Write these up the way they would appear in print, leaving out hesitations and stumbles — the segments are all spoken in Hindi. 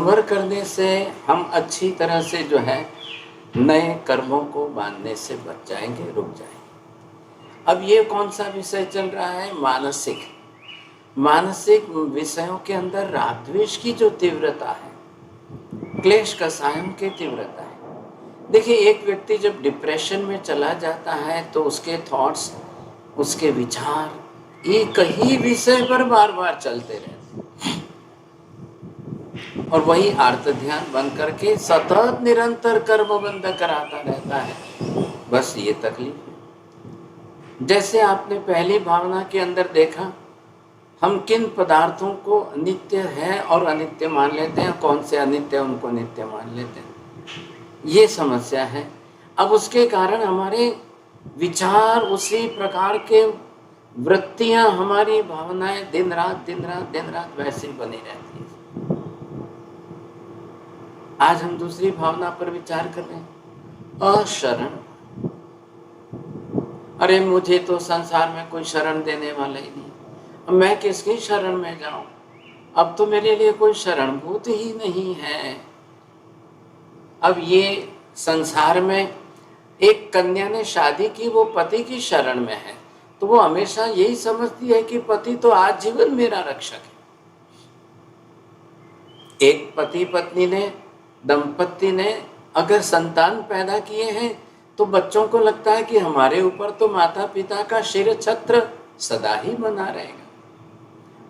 संवर करने से हम अच्छी तरह से जो है नए कर्मों को बांधने से बच जाएंगे, रुक जाएंगे। अब ये कौन सा विषय चल रहा है? मानसिक विषयों के अंदर राग द्वेष की जो तीव्रता है, क्लेश कसायों की तीव्रता है। देखिए, एक व्यक्ति जब डिप्रेशन में चला जाता है तो उसके थॉट्स, उसके विचार एक ही विषय पर बार बार चलते रहते हैं और वही आर्त ध्यान बन करके सतत निरंतर कर्म बंध कराता रहता है। बस ये तकलीफ है। जैसे आपने पहली भावना के अंदर देखा, हम किन पदार्थों को नित्य है और अनित्य मान लेते हैं, कौन से अनित्य उनको नित्य मान लेते हैं, ये समस्या है। अब उसके कारण हमारे विचार उसी प्रकार के, वृत्तियां, हमारी भावनाएं दिन रात वैसे ही बनी रहती है। आज हम दूसरी भावना पर विचार कर रहे हैं, अशरण। अरे मुझे तो संसार में कोई शरण देने वाला ही नहीं, अब मैं किसकी शरण में जाऊं? अब तो मेरे लिए कोई शरणभूत ही नहीं है। अब ये संसार में एक कन्या ने शादी की, वो पति की शरण में है, तो वो हमेशा यही समझती है कि पति तो आजीवन मेरा रक्षक है। एक पति पत्नी ने, दंपति ने अगर संतान पैदा किए हैं तो बच्चों को लगता है कि हमारे ऊपर तो माता पिता का शिर छत्र सदा ही बना रहेगा,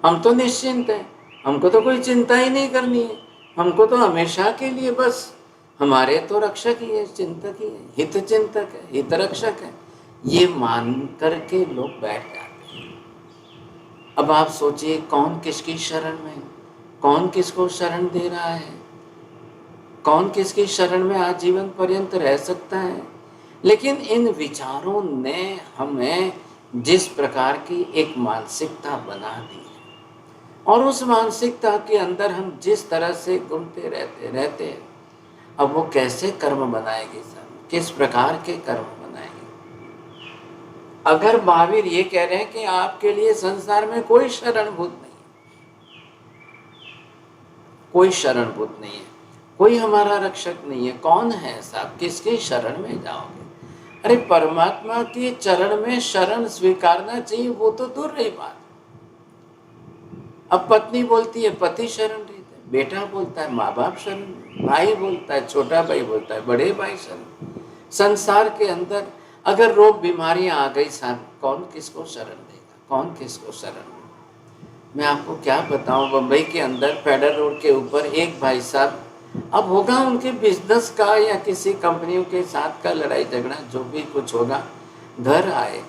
हम तो निश्चिंत हैं, हमको तो कोई चिंता ही नहीं करनी है, हमको तो हमेशा के लिए बस हमारे तो रक्षक ही है, चिंतक ही है, हित चिंतक है, हित रक्षक है, ये मान करके लोग बैठ जाते हैं। अब आप सोचिए, कौन किसकी शरण में, कौन किसको शरण दे रहा है, कौन किसकी शरण में आजीवन पर्यंत रह सकता है। लेकिन इन विचारों ने हमें जिस प्रकार की एक मानसिकता बना दी है और उस मानसिकता के अंदर हम जिस तरह से घूमते रहते हैं, अब वो कैसे कर्म बनाएगी सर, किस प्रकार के कर्म बनाएगी? अगर महावीर ये कह रहे हैं कि आपके लिए संसार में कोई शरणभूत नहीं है, कोई शरणभूत नहीं है, कोई हमारा रक्षक नहीं है, कौन है साहब, किसके शरण में जाओगे? अरे परमात्मा के चरण में शरण स्वीकारना चाहिए, वो तो दूर रही बात। अब पत्नी बोलती है पति शरण रहता है, बेटा बोलता है माँ बाप शरण, भाई बोलता है, छोटा भाई बोलता है बड़े भाई शरण। संसार के अंदर अगर रोग बीमारियां आ गई साहब, कौन किसको शरण देगा, कौन किसको शरण देगा? मैं आपको क्या बताऊं, बम्बई के अंदर फेडरल रोड के ऊपर एक भाई साहब, अब होगा उनके बिजनेस का या किसी कंपनियों के साथ का लड़ाई झगड़ा, जो भी कुछ होगा, घर आए,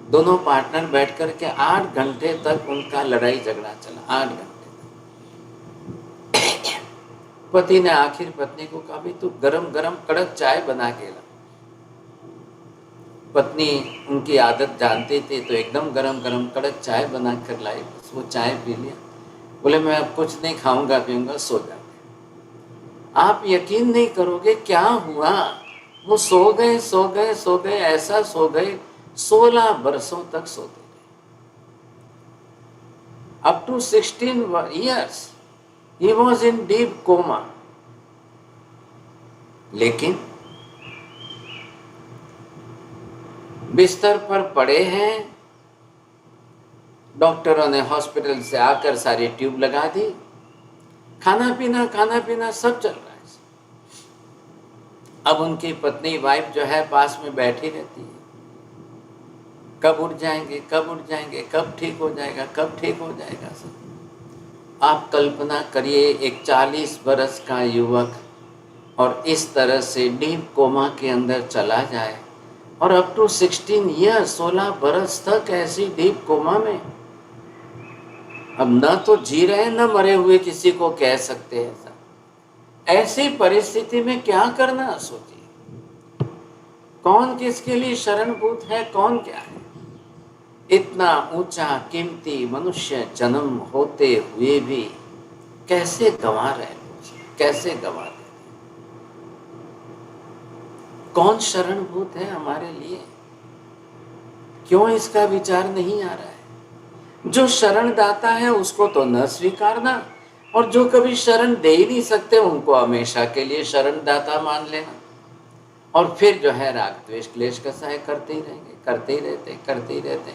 दोनों पार्टनर बैठ कर के 8 घंटे तक उनका लड़ाई झगड़ा चला, 8 घंटे तक। पति ने आखिर पत्नी को कहा, भी तू गरम गरम कड़क चाय बना के ला। पत्नी उनकी आदत जानती थी, तो एकदम गरम गरम कड़क चाय बना कर लाई, बस वो चाय पी लिया। बोले मैं अब कुछ नहीं खाऊंगा पीऊंगा, सो जाते। आप यकीन नहीं करोगे क्या हुआ, वो सो गए, ऐसा सो गए 16 बरसों तक सोते रहे। Up to 16 years he was in deep coma। लेकिन बिस्तर पर पड़े हैं, डॉक्टरों ने हॉस्पिटल से आकर सारी ट्यूब लगा दी, खाना पीना सब चल रहा है। अब उनकी पत्नी वाइफ जो है पास में बैठी रहती है, कब उठ जाएंगे, कब ठीक हो जाएगा सब। आप कल्पना करिए, एक 40 बरस का युवक और इस तरह से डीप कोमा के अंदर चला जाए, और अप टू 16 ईयर्स, 16 बरस तक ऐसी डीप कोमा में। अब न तो जी रहे न मरे हुए किसी को कह सकते हैं। ऐसी परिस्थिति में क्या करना, सोचिए, कौन किसके लिए शरणभूत है, कौन क्या है? इतना ऊंचा कीमती मनुष्य जन्म होते हुए भी कैसे गंवा रहे, कैसे गंवा रहे? कौन शरणभूत है हमारे लिए? क्यों इसका विचार नहीं आ रहा है? जो शरण दाता है उसको तो न स्वीकारना, और जो कभी शरण दे ही नहीं सकते उनको हमेशा के लिए शरणदाता मान लेना, और फिर जो है राग द्वेष क्लेश कसाय करते ही रहेंगे, करते ही रहते।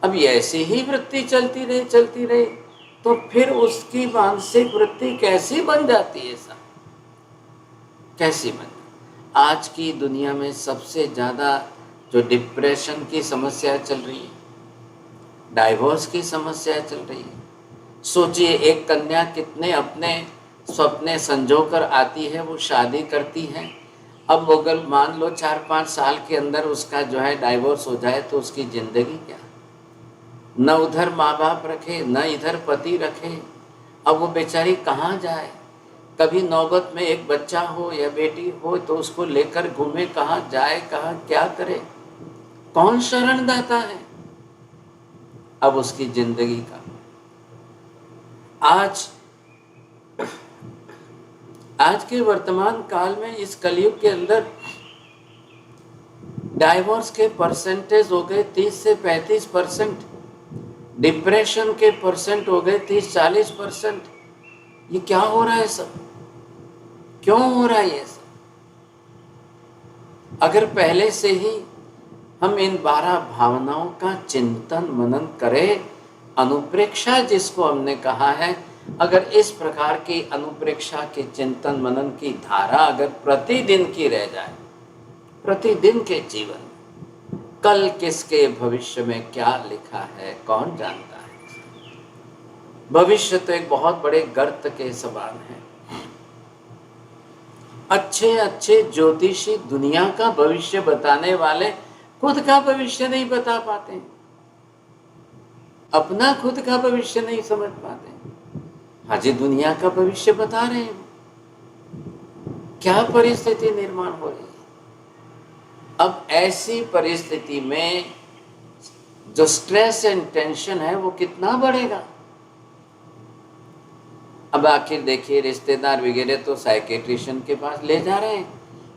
अब ऐसी ही वृत्ति चलती रही तो फिर उसकी मानसिक वृत्ति कैसी बन जाती है साहब, कैसी बन। आज की दुनिया में सबसे ज़्यादा जो डिप्रेशन की समस्या चल रही है, डाइवोर्स की समस्या चल रही है। सोचिए, एक कन्या कितने अपने सपने संजोकर आती है, वो शादी करती है। अब अगर मान लो 4-5 साल के अंदर उसका जो है डाइवोर्स हो जाए तो उसकी ज़िंदगी क्या, न उधर माँ बाप रखे न इधर पति रखे, अब वो बेचारी कहाँ जाए। कभी नौबत में एक बच्चा हो या बेटी हो तो उसको लेकर घूमे, कहाँ जाए, कहाँ क्या करे, कौन शरणदाता है अब उसकी जिंदगी का। आज के वर्तमान काल में इस कलयुग के अंदर डाइवोर्स के परसेंटेज हो गए 30 से 35%, डिप्रेशन के परसेंट हो गए 30-40%। ये क्या हो रहा है सब, क्यों हो रहा है ये सब? अगर पहले से ही हम इन 12 भावनाओं का चिंतन मनन करें, अनुप्रेक्षा जिसको हमने कहा है, अगर इस प्रकार की अनुप्रेक्षा के चिंतन मनन की धारा अगर प्रतिदिन की रह जाए, प्रतिदिन के जीवन में, कल किसके भविष्य में क्या लिखा है कौन जानता है। भविष्य तो एक बहुत बड़े गर्त के समान है। अच्छे अच्छे ज्योतिषी दुनिया का भविष्य बताने वाले खुद का भविष्य नहीं बता पाते, अपना खुद का भविष्य नहीं समझ पाते। हाजी दुनिया का भविष्य बता रहे हैं, क्या परिस्थिति निर्माण हो रही है। अब ऐसी परिस्थिति में जो स्ट्रेस एंड टेंशन है वो कितना बढ़ेगा। अब आखिर देखिए, रिश्तेदार वगैरह तो साइकेट्रिशियन के पास ले जा रहे हैं,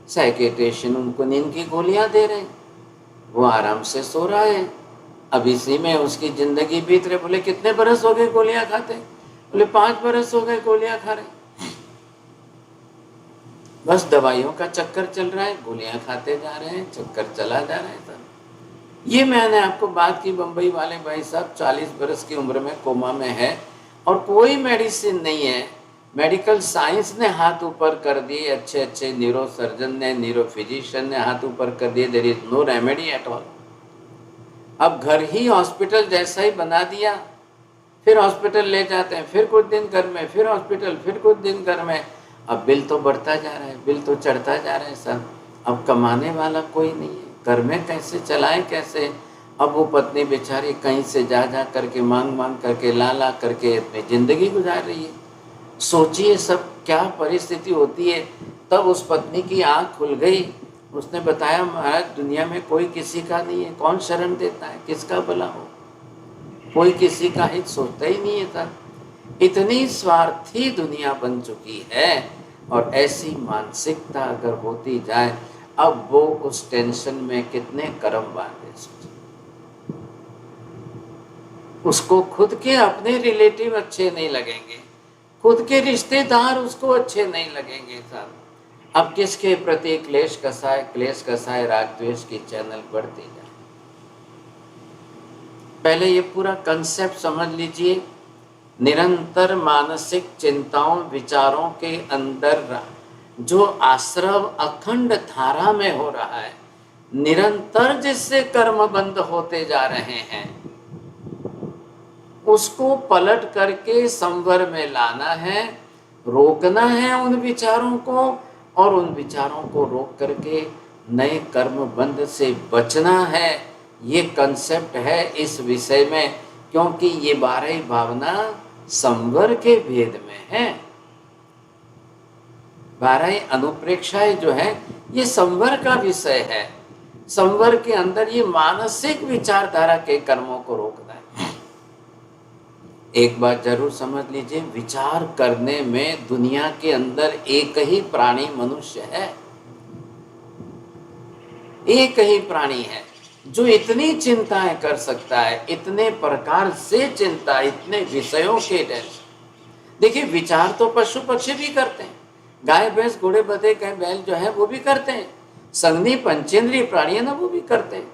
साइकेट्रिशियन उनको नींद की गोलियां दे रहे हैं, वो आराम से सो रहा है। अब इसी में उसकी जिंदगी बीत रहे। बोले कितने बरस हो गए गोलियां खाते? बोले 5 बरस हो गए गोलियां खा रहे। बस दवाइयों का चक्कर चल रहा है, गोलियां खाते जा रहे हैं, चक्कर चला जा रहा है सब। ये मैंने आपको बात की, बम्बई वाले भाई साहब 40 बरस की उम्र में कोमा में है और कोई मेडिसिन नहीं है। मेडिकल साइंस ने हाथ ऊपर कर दिए, अच्छे अच्छे न्यूरो सर्जन ने, न्यूरो फिजिशियन ने हाथ ऊपर कर दिए, there is no remedy at all. अब घर ही हॉस्पिटल जैसा ही बना दिया, फिर हॉस्पिटल ले जाते हैं, फिर कुछ दिन घर में, फिर हॉस्पिटल, फिर कुछ दिन घर में। अब बिल तो बढ़ता जा रहा है, बिल तो चढ़ता जा रहा है सर। अब कमाने वाला कोई नहीं है, घर में कैसे चलाएं कैसे। अब वो पत्नी बेचारी कहीं से जा करके मांग करके ला करके अपनी ज़िंदगी गुजार रही है। सोचिए सब क्या परिस्थिति होती है। तब उस पत्नी की आँख खुल गई, उसने बताया महाराज दुनिया में कोई किसी का नहीं है, कौन शरण देता है, किसका भला हो, कोई किसी का हित सोचता ही नहीं है सर। इतनी स्वार्थी दुनिया बन चुकी है, और ऐसी मानसिकता अगर होती जाए, अब वो उस टेंशन में कितने कर्म बांधे। उसको खुद के अपने रिलेटिव अच्छे नहीं लगेंगे, खुद के रिश्तेदार उसको अच्छे नहीं लगेंगे सर। अब किसके प्रति क्लेश कसाय राग द्वेष की चैनल बढ़ती जाए। पहले ये पूरा कंसेप्ट समझ लीजिए। निरंतर मानसिक चिंताओं विचारों के अंदर जो आश्रव अखंड धारा में हो रहा है, निरंतर जिससे कर्म बंद होते जा रहे हैं, उसको पलट करके संवर में लाना है, रोकना है उन विचारों को, और उन विचारों को रोक करके नए कर्म बंध से बचना है। ये कंसेप्ट है इस विषय में, क्योंकि ये 12 भावना संवर के भेद में है। 12 अनुप्रेक्षाएं जो है ये संवर का विषय है। संवर के अंदर ये मानसिक विचारधारा के कर्मों को रोकना है। एक बात जरूर समझ लीजिए, विचार करने में दुनिया के अंदर एक ही प्राणी मनुष्य है, एक ही प्राणी है जो इतनी चिंताएं कर सकता है, इतने प्रकार से चिंता, इतने विषयों के टेंशन। देखिए विचार तो पशु पक्षी भी करते हैं, गाय भैंस घोड़े बधे गाय बैल जो है वो भी करते हैं, संघी पंचेंद्रीय प्राणी है ना वो भी करते हैं।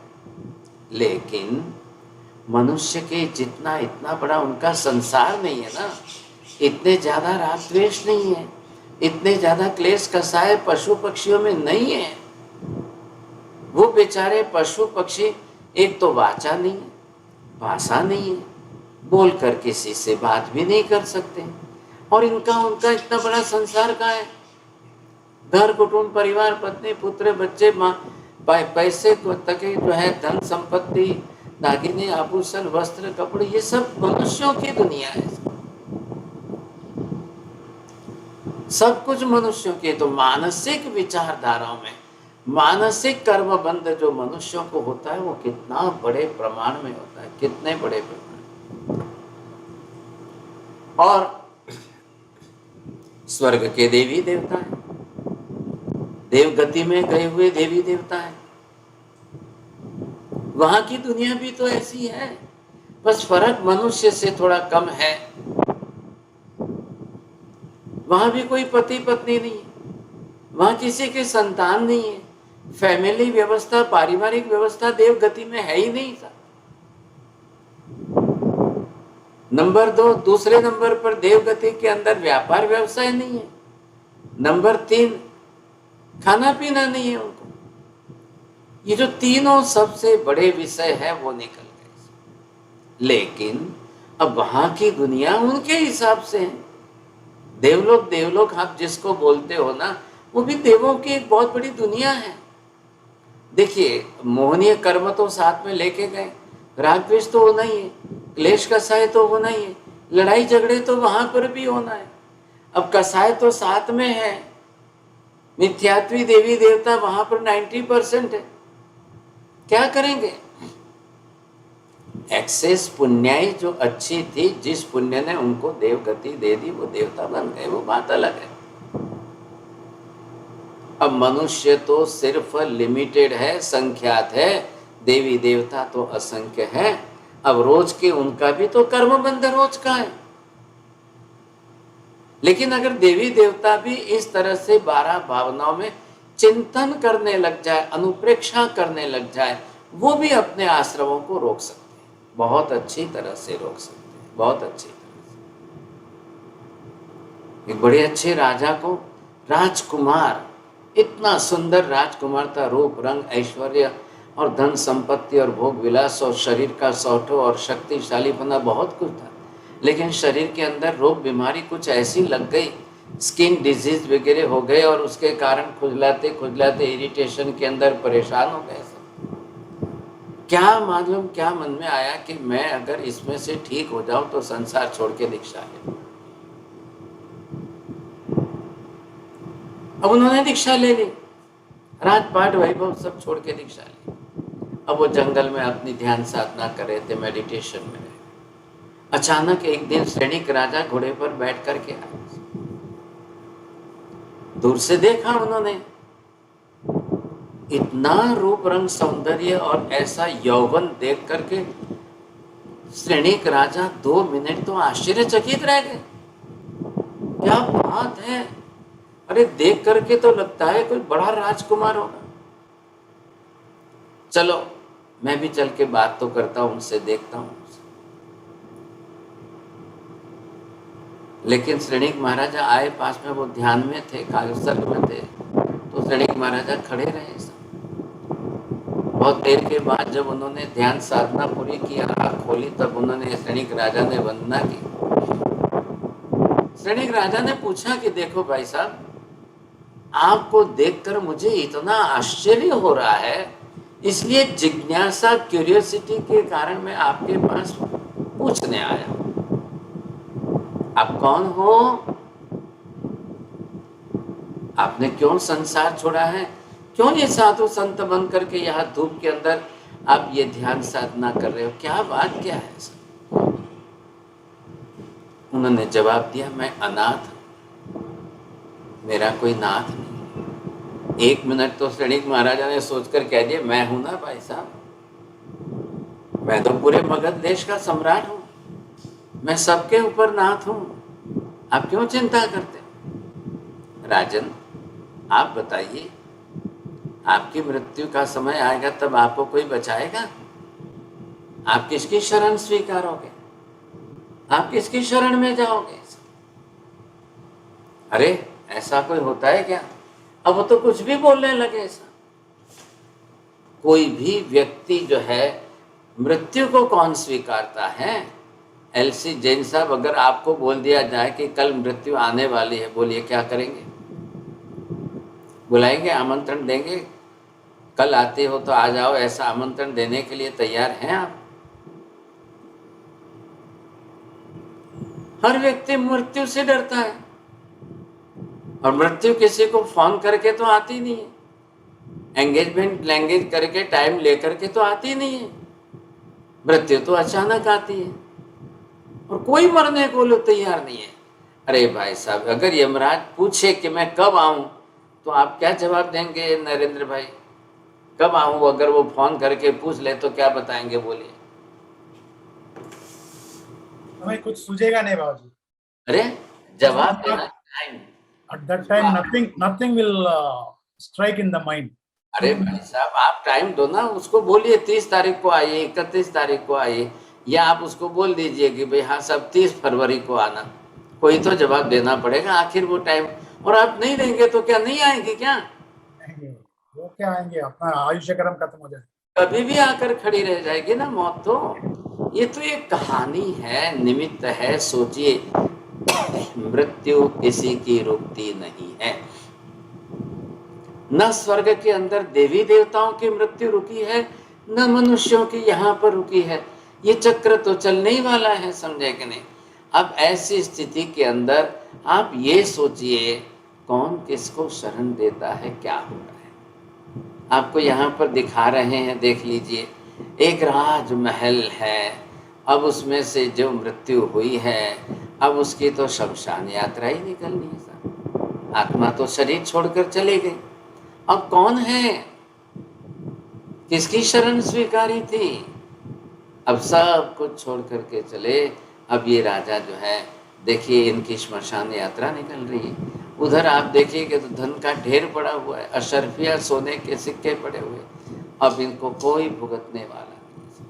लेकिन मनुष्य के जितना इतना बड़ा उनका संसार नहीं है ना, इतने ज्यादा राग द्वेष नहीं है, इतने ज्यादा क्लेश कसाय पशु पक्षियों में नहीं है। वो बेचारे पशु पक्षी एक तो वाचा नहीं है, भाषा नहीं है, बोल कर किसी से बात भी नहीं कर सकते, और इनका उनका इतना बड़ा संसार का है, घर कुटुंब परिवार पत्नी पुत्र बच्चे माँ पैसे को तके जो है धन संपत्ति दागिने आभूषण वस्त्र कपड़े, ये सब मनुष्यों की दुनिया है, सब कुछ मनुष्यों के। तो मानसिक विचारधाराओं में मानसिक कर्मबंध जो मनुष्यों को होता है वो कितना बड़े प्रमाण में होता है, कितने बड़े प्रमाण। और स्वर्ग के देवी देवता है, देवगति में गए हुए देवी देवता है, वहां की दुनिया भी तो ऐसी है, बस फर्क मनुष्य से थोड़ा कम है। वहां भी कोई पति पत्नी नहीं है, वहां किसी के संतान नहीं है, फैमिली व्यवस्था पारिवारिक व्यवस्था देवगति में है ही नहीं था। नंबर 2, दूसरे नंबर पर देवगति के अंदर व्यापार व्यवसाय नहीं है। नंबर 3, खाना पीना नहीं है उनको। ये जो तीनों सबसे बड़े विषय है वो निकल गए। लेकिन अब वहां की दुनिया उनके हिसाब से है। देवलोक आप जिसको बोलते हो ना, वो भी देवों की एक बहुत बड़ी दुनिया है। देखिए मोहनीय कर्म तो साथ में लेके गए, राग द्वेष तो होना ही है, क्लेश कसाय तो होना ही है, लड़ाई झगड़े तो वहां पर भी होना है। अब कसाय तो साथ में है, मिथ्यात्वी देवी देवता वहां पर 90% है, क्या करेंगे? एक्सेस पुण्याई जो अच्छी थी, जिस पुण्य ने उनको देवगति दे दी, वो देवता बन गए, वो बात अलग है। अब मनुष्य तो सिर्फ लिमिटेड है, संख्यात है, देवी देवता तो असंख्य है। अब रोज के उनका भी तो कर्म बंध रोज का है। लेकिन अगर देवी देवता भी इस तरह से 12 भावनाओं में चिंतन करने लग जाए, अनुप्रेक्षा करने लग जाए, वो भी अपने आश्रमों को रोक सकते हैं, बहुत अच्छी तरह से रोक सकते हैं, बहुत अच्छी तरह से। एक बड़े अच्छे राजा को राजकुमार, इतना सुंदर राजकुमार था, रूप रंग ऐश्वर्य और धन संपत्ति और भोग विलास और शरीर का सौठो और शक्तिशाली बना, बहुत कुछ था। लेकिन शरीर के अंदर रोग बीमारी कुछ ऐसी लग गई, स्किन डिजीज वगैरह हो गए, और उसके कारण खुजलाते खुजलाते इरिटेशन के अंदर परेशान हो गए सब। क्या मालूम क्या मन में आया कि मैं अगर इसमें से ठीक हो जाऊं तो संसार छोड़ के दीक्षा ले। अब उन्होंने दीक्षा ले ली, राजपाट वैभव सब छोड़ के दीक्षा ली। अब वो जंगल में अपनी ध्यान साधना कर रहे थे, मेडिटेशन में रहे। अचानक एक दिन सैनिक राजा घोड़े पर बैठ करके आए। दूर से देखा उन्होंने, इतना रूप रंग सौंदर्य और ऐसा यौवन देख करके सैनिक राजा 2 मिनट तो आश्चर्यचकित रह गए। क्या बात है, अरे देख करके तो लगता है कोई बड़ा राजकुमार होगा। चलो मैं भी चल के बात तो करता हूं उनसे, देखता हूं। लेकिन सैनिक महाराजा आए पास में, वो ध्यान में थे, कालसर्ग में थे, तो सैनिक महाराजा खड़े रहे। बहुत देर के बाद जब उन्होंने ध्यान साधना पूरी की, आँख खोली, तब उन्होंने सैनिक राजा ने वंदना की। सैनिक राजा ने पूछा कि देखो भाई साहब, आपको देखकर मुझे इतना आश्चर्य हो रहा है, इसलिए जिज्ञासा क्यूरियोसिटी के कारण मैं आपके पास पूछने आया। आप कौन हो? आपने क्यों संसार छोड़ा है? क्यों ये साधु संत बन करके यहाँ धूप के अंदर आप ये ध्यान साधना कर रहे हो? क्या बात क्या है सर? उन्होंने जवाब दिया, मैं अनाथ हूं, मेरा कोई नाथ नहीं। 1 मिनट तो सैनिक महाराजा ने सोचकर कह दिया, मैं हूं ना भाई साहब, मैं तो पूरे मगध देश का सम्राट हूं, मैं सबके ऊपर नाथ हूं। आप क्यों चिंता करते? राजन, आप बताइए, आपकी मृत्यु का समय आएगा तब आपको कोई बचाएगा? आप किसकी शरण स्वीकारोगे? आप किसकी शरण में जाओगे? अरे ऐसा कोई होता है क्या? अब वो तो कुछ भी बोलने लगे ऐसा। कोई भी व्यक्ति जो है, मृत्यु को कौन स्वीकारता है? एलसी जैन साहब, अगर आपको बोल दिया जाए कि कल मृत्यु आने वाली है, बोलिए क्या करेंगे? बुलाएंगे, आमंत्रण देंगे, कल आते हो तो आ जाओ, ऐसा आमंत्रण देने के लिए तैयार हैं आप? हर व्यक्ति मृत्यु से डरता है, और मृत्यु किसी को फोन करके तो आती नहीं है, एंगेजमेंट लैंग्वेज करके टाइम लेकर के तो आती नहीं है। मृत्यु तो अचानक आती है, और कोई मरने को लोग तैयार नहीं है। अरे भाई साहब, अगर यमराज पूछे कि मैं कब आऊं, तो आप क्या जवाब देंगे नरेंद्र भाई? कब आऊं? अगर वो फोन करके पूछ ले तो क्या बताएंगे, बोलिए? हमें कुछ सूझेगा नहीं बाबूजी। अरे जवाब देना time. At that time, nothing will strike in the mind. अरे भाई साहब, आप टाइम दो ना, उसको बोलिए 30 तारीख को आइए, 31 तारीख को आइए, या आप उसको बोल दीजिए कि भाई हाँ सब 30 फरवरी को आना। कोई तो जवाब देना पड़ेगा आखिर वो टाइम। और आप नहीं देंगे तो क्या नहीं आएंगे क्या? वो क्या आएंगे, अपना आयुष्य क्रम खत्म हो जाए, कभी भी आकर खड़ी रह जाएगी ना मौत। तो ये तो एक कहानी है, निमित्त है। सोचिए, मृत्यु किसी की रुकती नहीं है। न स्वर्ग के अंदर देवी देवताओं की मृत्यु रुकी है, न मनुष्यों की यहाँ पर रुकी है। ये चक्र तो चलने ही वाला है, समझे कि नहीं? अब ऐसी स्थिति के अंदर आप ये सोचिए, कौन किसको शरण देता है, क्या हो रहा है। आपको यहाँ पर दिखा रहे हैं, देख लीजिए। एक राजमहल है, अब उसमें से जो मृत्यु हुई है, अब उसकी तो शमशान यात्रा ही निकलनी है साहब। आत्मा तो शरीर छोड़कर चली गई। अब कौन है, किसकी शरण स्वीकारी थी? अब सब कुछ छोड़ करके चले। अब ये राजा जो है, देखिए इनकी श्मशान यात्रा निकल रही है। उधर आप देखिएगा तो धन का ढेर पड़ा हुआ है, अशरफिया सोने के सिक्के पड़े हुए। अब इनको कोई भुगतने वाला नहीं।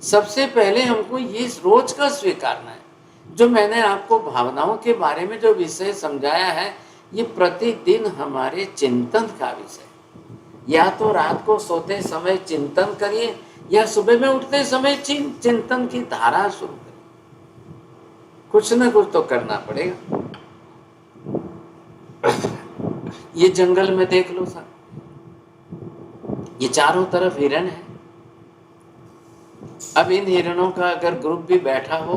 सबसे पहले हमको ये रोज का स्वीकारना है। जो मैंने आपको भावनाओं के बारे में जो विषय समझाया है, ये प्रतिदिन हमारे चिंतन का विषय। या तो रात को सोते समय चिंतन करिए, या सुबह में उठते समय चिंतन की धारा शुरू करिए। कुछ ना कुछ तो करना पड़ेगा। ये जंगल में देख लो साहब, ये चारों तरफ हिरण है। अब इन हिरणों का अगर ग्रुप भी बैठा हो,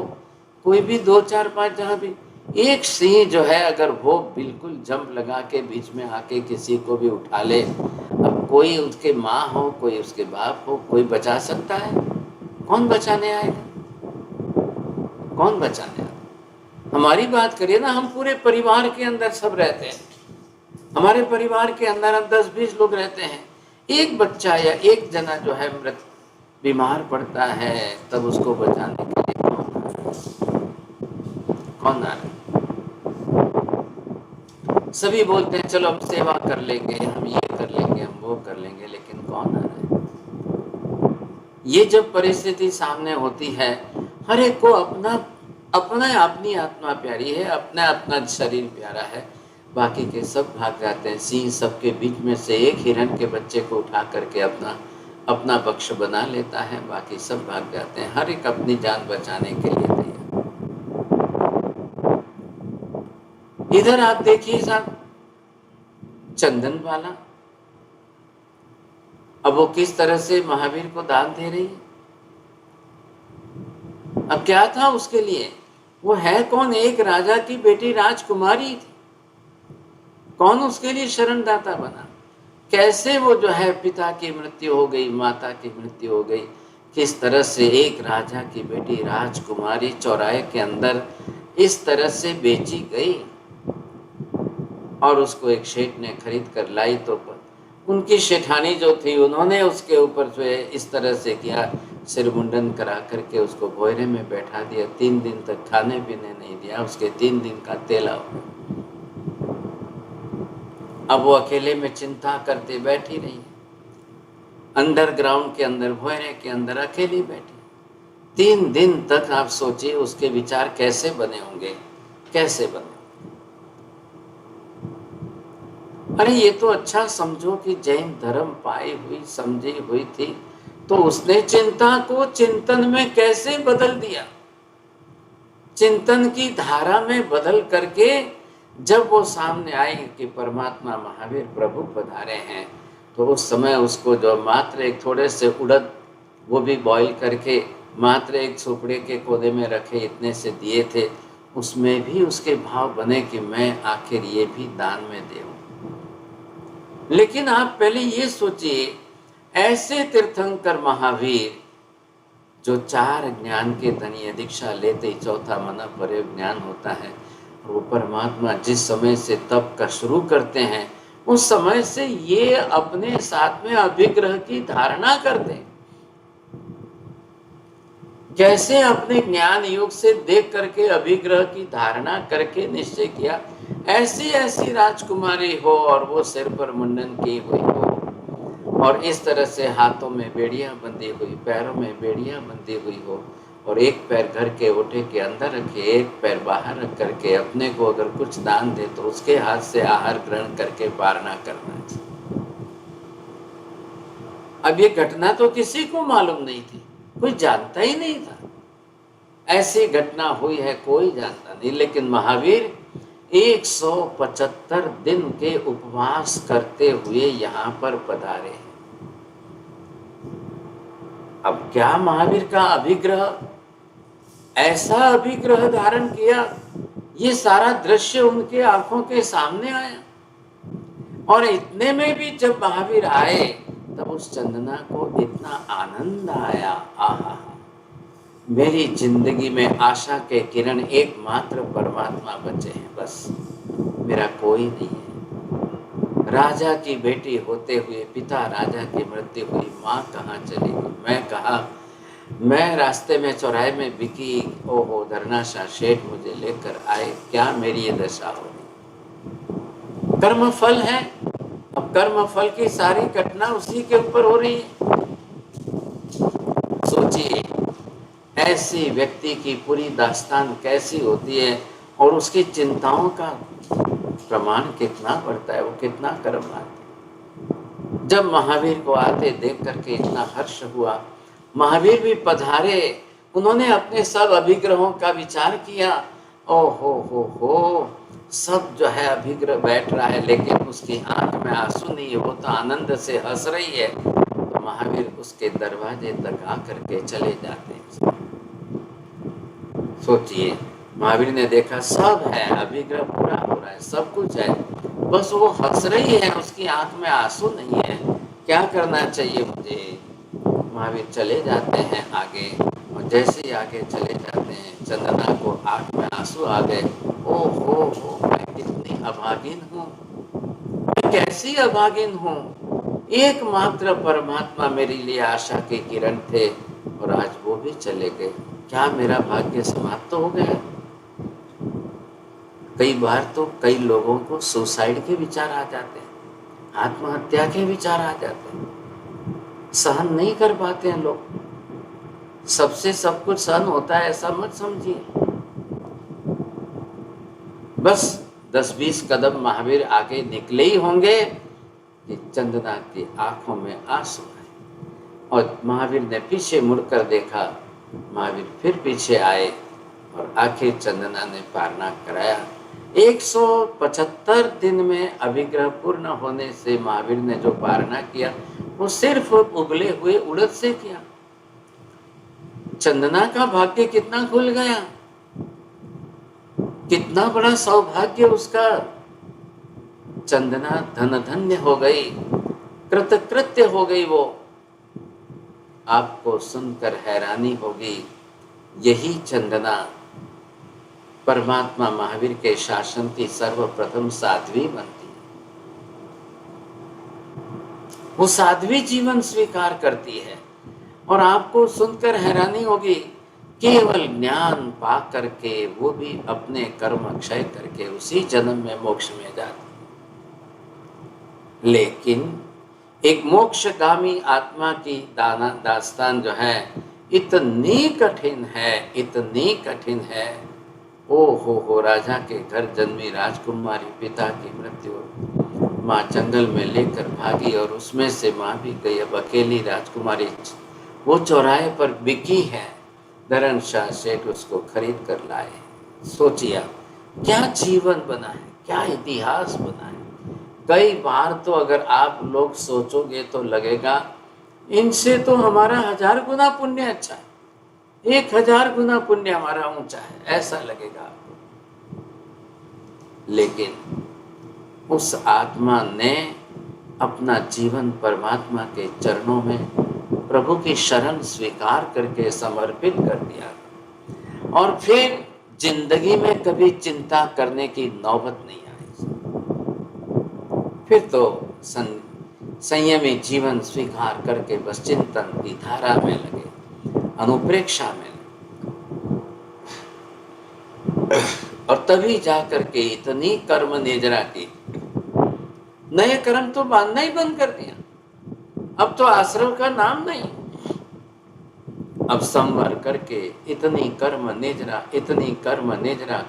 कोई भी 2 4 5 जहां भी, एक सिंह जो है अगर वो बिल्कुल जंप लगा के बीच में आके किसी को भी उठा ले, अब कोई उसके माँ हो, कोई उसके बाप हो, कोई बचा सकता है? कौन बचाने आएगा? कौन बचाने आएगा? हमारी बात करिए ना, हम पूरे परिवार के अंदर सब रहते हैं। हमारे परिवार के अंदर 10-20 लोग रहते हैं। एक बच्चा या एक जना जो है बीमार पड़ता है, तब उसको बचाने के लिए कौन आ रहा है? सभी बोलते हैं चलो हम सेवा कर लेंगे, हम ये कर लेंगे, हम वो कर लेंगे, लेकिन कौन आ रहा है? ये जब परिस्थिति सामने होती है, हर एक को अपनी आत्मा प्यारी है, अपना शरीर प्यारा है, बाकी के सब भाग जाते हैं। सिंह सबके बीच में से एक हिरण के बच्चे को उठा करके अपना पक्ष बना लेता है, बाकी सब भाग जाते हैं। हर एक अपनी जान बचाने के लिए तैयार। इधर आप देखिए साहब, चंदन वाला, अब वो किस तरह से महावीर को दान दे रही है। अब क्या था उसके लिए? वो है कौन? एक राजा की बेटी राजकुमारी थी। कौन उसके लिए शरणदाता बना? कैसे वो जो है, पिता की मृत्यु हो गई, माता की मृत्यु हो गई, किस तरह से एक राजा की बेटी राजकुमारी चौराहे के अंदर इस तरह से बेची गई, और उसको एक शेठ ने खरीद कर लाई। तो उनकी शेठानी जो थी, उन्होंने उसके ऊपर जो है इस तरह से किया, सिर मुंडन करा करके उसको भोयरे में बैठा दिया। 3 दिन तक खाने पीने नहीं दिया, उसके 3 दिन का तेला हो गया। अब वो अकेले में चिंता करते बैठी रही, अंडरग्राउंड के अंदर, भोयरे के अंदर अकेली बैठी। 3 दिन तक आप सोचिए उसके विचार कैसे बने होंगे, कैसे बने। अरे ये तो अच्छा समझो कि जैन धर्म पाई हुई, समझी हुई थी, तो उसने चिंता को चिंतन में कैसे बदल दिया। चिंतन की धारा में बदल करके जब वो सामने आई कि परमात्मा महावीर प्रभु पधारे हैं, तो उस समय उसको जो मात्र एक थोड़े से उड़द, वो भी बॉईल करके मात्र एक सुपड़े के कोने में रखे, इतने से दिए थे, उसमें भी उसके भाव बने कि मैं आखिर ये भी दान में दूं। लेकिन आप पहले ये सोचिए, ऐसे तीर्थंकर महावीर जो 4 ज्ञान के धनी, दीक्षा लेते ही चौथा मन परे ज्ञान होता है, और वो परमात्मा जिस समय से तप का शुरू करते हैं, उस समय से ये अपने साथ में अभिग्रह की धारणा करते हैं। कैसे अपने ज्ञान योग से देख करके अभिग्रह की धारणा करके निश्चय किया, ऐसी ऐसी राजकुमारी हो और वो सिर पर मुंडन की हुई हो, और इस तरह से हाथों में बेड़ियां बंधी हुई, पैरों में बेड़ियां बंधी हुई हो, और एक पैर घर के ओठे के अंदर रखे, एक पैर बाहर रख करके अपने को अगर कुछ दान दे तो उसके हाथ से आहार ग्रहण करके पारना करना चाहिए। अब ये घटना तो किसी को मालूम नहीं थी, कोई जानता ही नहीं था ऐसी घटना हुई है, कोई जानता नहीं। लेकिन महावीर 175 दिन के उपवास करते हुए यहाँ पर पधारे हैं। अब क्या महावीर का अभिग्रह, ऐसा अभिग्रह धारण किया, ये सारा दृश्य उनके आंखों के सामने आया। और इतने में भी जब महावीर आए तब उस चंदना को इतना आनंद आया, आहा, मेरी जिंदगी में आशा के किरण एकमात्र परमात्मा बचे हैं, बस मेरा कोई नहीं है। राजा की बेटी होते हुए पिता राजा की मृत्यु हुई, माँ कहाँ चली गई, मैं कहा, मैं रास्ते में चौराहे में बिकी, ओहो धरनाशाह शेठ मुझे लेकर आए, क्या मेरी ये दशा हो गई। कर्म फल है, अब कर्म फल की सारी घटना उसी के ऊपर हो रही है। सोचिए ऐसी व्यक्ति की पूरी दास्तान कैसी होती है, और उसकी चिंताओं का प्रमाण कितना बढ़ता है, वो कितना कर्म आते। जब महावीर को आते देख करके इतना हर्ष हुआ, महावीर भी पधारे, उन्होंने अपने सब अभिग्रहों का विचार किया। ओ हो, सब जो है अभिग्रह बैठ रहा है, लेकिन उसकी आंख में आंसू नहीं है, वो तो आनंद से हंस रही है। तो महावीर उसके दरवाजे तक आकर के चले जाते हैं। सोचिए, महावीर ने देखा सब है, अभिग्रह पूरा हो रहा है, सब कुछ है, बस वो हंस रही है, उसकी आंख में आंसू नहीं है, क्या करना चाहिए मुझे। महावीर चले जाते हैं आगे, और जैसे ही आगे चले जाते हैं, चंदना को आंख में आंसू आ गए। ओ हो, मैं कितनी अभागिन हूँ, मैं कैसी अभागिन हूँ। एकमात्र परमात्मा मेरे लिए आशा के किरण थे, और आज वो भी चले गए, क्या मेरा भाग्य समाप्त हो गया। कई बार तो कई लोगों को सुसाइड के विचार आ जाते हैं, आत्महत्या के विचार आ जाते हैं, सहन नहीं कर पाते हैं लोग। सबसे सब कुछ सहन होता है ऐसा मत समझिए। बस 10-20 कदम महावीर आगे निकले ही होंगे कि चंदना की आंखों में आंसू आए, और महावीर ने पीछे मुड़कर देखा, महावीर फिर पीछे आए, और आखिर चंदना ने पारना कराया। 175 दिन में अभिग्रह पूर्ण होने से महावीर ने जो पारना किया, वो सिर्फ उबले हुए उड़द से किया। चंदना का भाग्य कितना खुल गया, कितना बड़ा सौभाग्य उसका। चंदना धन धन्य हो गई, कृतकृत्य हो गई। वो आपको सुनकर हैरानी होगी, यही चंदना परमात्मा महावीर के शासन की सर्वप्रथम साध्वी बनती है। वो साध्वी जीवन स्वीकार करती है, और आपको सुनकर हैरानी होगी, केवल ज्ञान पा करके वो भी अपने कर्म क्षय करके उसी जन्म में मोक्ष में जाते। लेकिन एक मोक्षगामी आत्मा की दास्तान जो है इतनी कठिन है, इतनी कठिन है। ओ हो, राजा के घर जन्मी राजकुमारी, पिता की मृत्यु, माँ जंगल में लेकर भागी और उसमें से माँ भी गई। अब अकेली राजकुमारी वो चौराहे पर बिकी है। धरणशाह सेठ उसको खरीद कर लाए। सोचिए क्या जीवन बना है, क्या इतिहास बना है। कई बार तो अगर आप लोग सोचोगे तो लगेगा इनसे तो हमारा 1000 गुना पुण्य अच्छा है, 1000 गुना पुण्य हमारा ऊंचा है, ऐसा लगेगा आपको। लेकिन उस आत्मा ने अपना जीवन परमात्मा के चरणों में प्रभु की शरण स्वीकार करके समर्पित कर दिया और फिर जिंदगी में कभी चिंता करने की नौबत नहीं आई। फिर तो संयमी जीवन स्वीकार करके बस चिंतन की धारा में लगे, अनुप्रेक्षा में लगे। और तभी जाकर के इतनी कर्म निजरा की, नए कर्म तो बांधना ही बंद कर दिया। अब तो आश्रम का नाम नहीं, अब संवर करके इतनी कर्म निजरा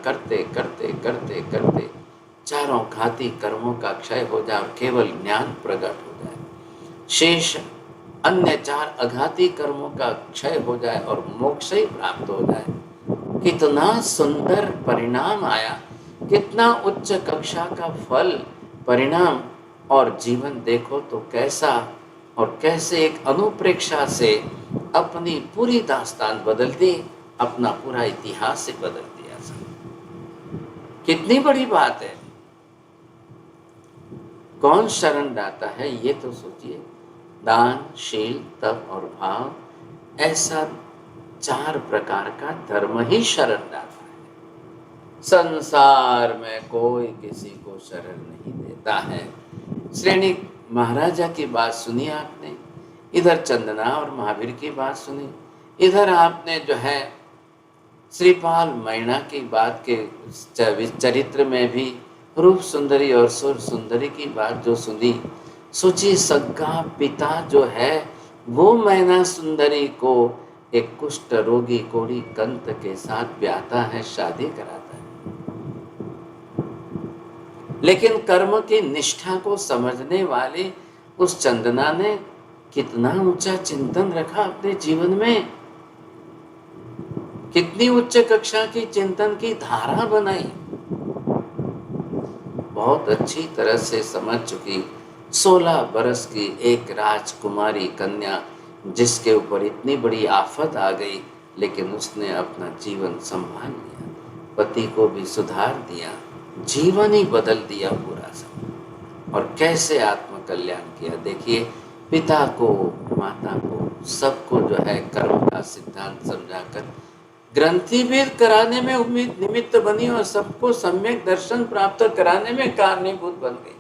करते करते करते करते चारों घाती कर्मों का क्षय हो जाए और केवल ज्ञान प्रकट हो जाए। शेष अन्य 4 अघाती कर्मों का क्षय हो जाए और मोक्ष ही प्राप्त हो जाए। कितना सुंदर परिणाम आया, कितना उच्च कक्षा का फल परिणाम। और जीवन देखो तो कैसा और कैसे एक अनुप्रेक्षा से अपनी पूरी दास्तान बदल दी, अपना पूरा इतिहास ही बदल दिया। कितनी बड़ी बात है। कौन शरण दाता है ये तो सोचिए। दान, शील, तप और भाव, ऐसा 4 प्रकार का धर्म ही शरण दाता है। संसार में कोई किसी को शरण नहीं देता है। श्रेणी महाराजा की बात सुनी आपने, इधर चंदना और महावीर की बात सुनी, इधर आपने जो है श्रीपाल मैना की बात के चरित्र में भी रूप सुंदरी और सुर सुंदरी की बात जो सुनी। सोचिए सगा पिता जो है वो मैना सुंदरी को एक कुष्ठ रोगी कोढ़ी कंत के साथ ब्याहता है, शादी कराता है। लेकिन कर्म की निष्ठा को समझने वाले उस चंदना ने कितना ऊंचा चिंतन रखा अपने जीवन में, कितनी उच्च कक्षा की चिंतन की धारा बनाई। बहुत अच्छी तरह से समझ चुकी 16 बरस की एक राजकुमारी कन्या, जिसके ऊपर इतनी बड़ी आफत आ गई, लेकिन उसने अपना जीवन संभाल लिया, पति को भी सुधार दिया, जीवन ही बदल दिया पूरा सब। और कैसे आत्म कल्याण किया। देखिए पिता को, माता को, सबको जो है कर्म का सिद्धांत समझाकर ग्रंथि भेद कराने में उम्मीद निमित्त बनी और सबको सम्यक दर्शन प्राप्त कराने में कारणीभूत बन गई।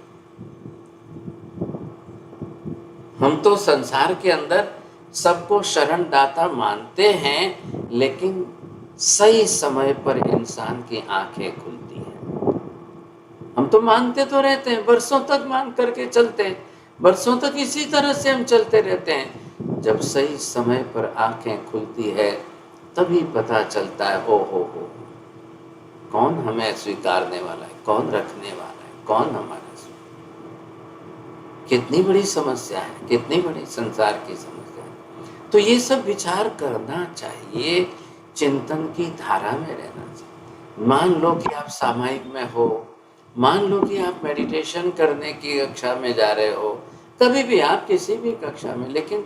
हम तो संसार के अंदर सबको शरण दाता मानते हैं, लेकिन सही समय पर इंसान की आंखें खुलती हैं। हम तो मानते तो रहते हैं, वर्षों तक मान करके चलते हैं, वर्षों तक इसी तरह से हम चलते रहते हैं। जब सही समय पर आंखें खुलती है तभी पता चलता है हो कौन हमें स्वीकारने वाला है, कौन रखने वाला है, कौन हमारा। कितनी बड़ी समस्या है, कितनी बड़ी संसार की समस्या है। तो ये सब विचार करना चाहिए, चिंतन की धारा में रहना चाहिए। मान लो कि आप सामायिक में हो, मान लो कि आप मेडिटेशन करने की कक्षा में जा रहे हो, कभी भी आप किसी भी कक्षा में, लेकिन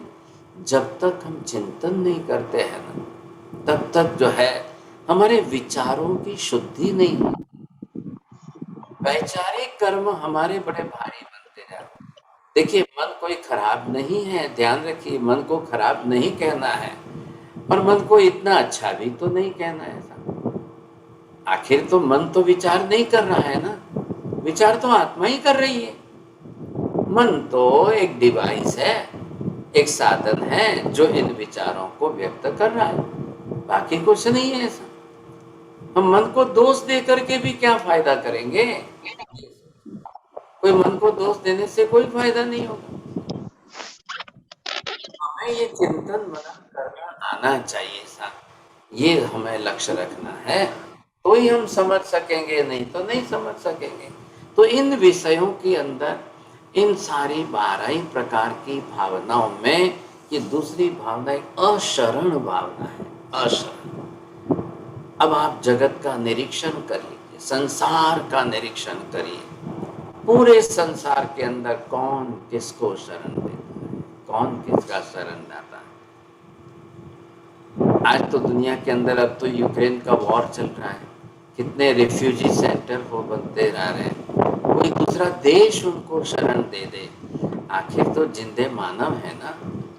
जब तक हम चिंतन नहीं करते हैं ना, तब तक जो है हमारे विचारों की शुद्धि नहीं होती। वैचारिक कर्म हमारे बड़े भारी बनते जाते हैं। देखिए मन कोई खराब नहीं है, ध्यान रखिए, मन को खराब नहीं कहना है और मन को इतना अच्छा भी तो नहीं कहना है। आखिर तो मन तो विचार नहीं कर रहा है ना, विचार तो आत्मा ही कर रही है। मन तो एक डिवाइस है, एक साधन है जो इन विचारों को व्यक्त कर रहा है, बाकी कुछ नहीं है ऐसा। हम मन को दोष दे करके भी क्या फायदा करेंगे? कोई मन को दोष देने से कोई फायदा नहीं होगा। हमें ये चिंतन मनन करना आना चाहिए साहब, ये हमें लक्ष्य रखना है, तो ही हम समझ सकेंगे, नहीं तो नहीं समझ सकेंगे। तो इन विषयों के अंदर इन सारी 12 प्रकार की भावनाओं में ये दूसरी भावना एक अशरण भावना है, अशरण। अब आप जगत का निरीक्षण कर लीजिए, संसार का निरीक्षण करिए, पूरे संसार के अंदर कौन किसको शरण देता है, कौन किसका शरण जाता है। आज तो दुनिया के अंदर अब तो यूक्रेन का वॉर चल रहा है, कितने रिफ्यूजी सेंटर वो बनते जा रहे हैं, कोई दूसरा देश उनको शरण दे दे। आखिर तो जिंदे मानव है ना,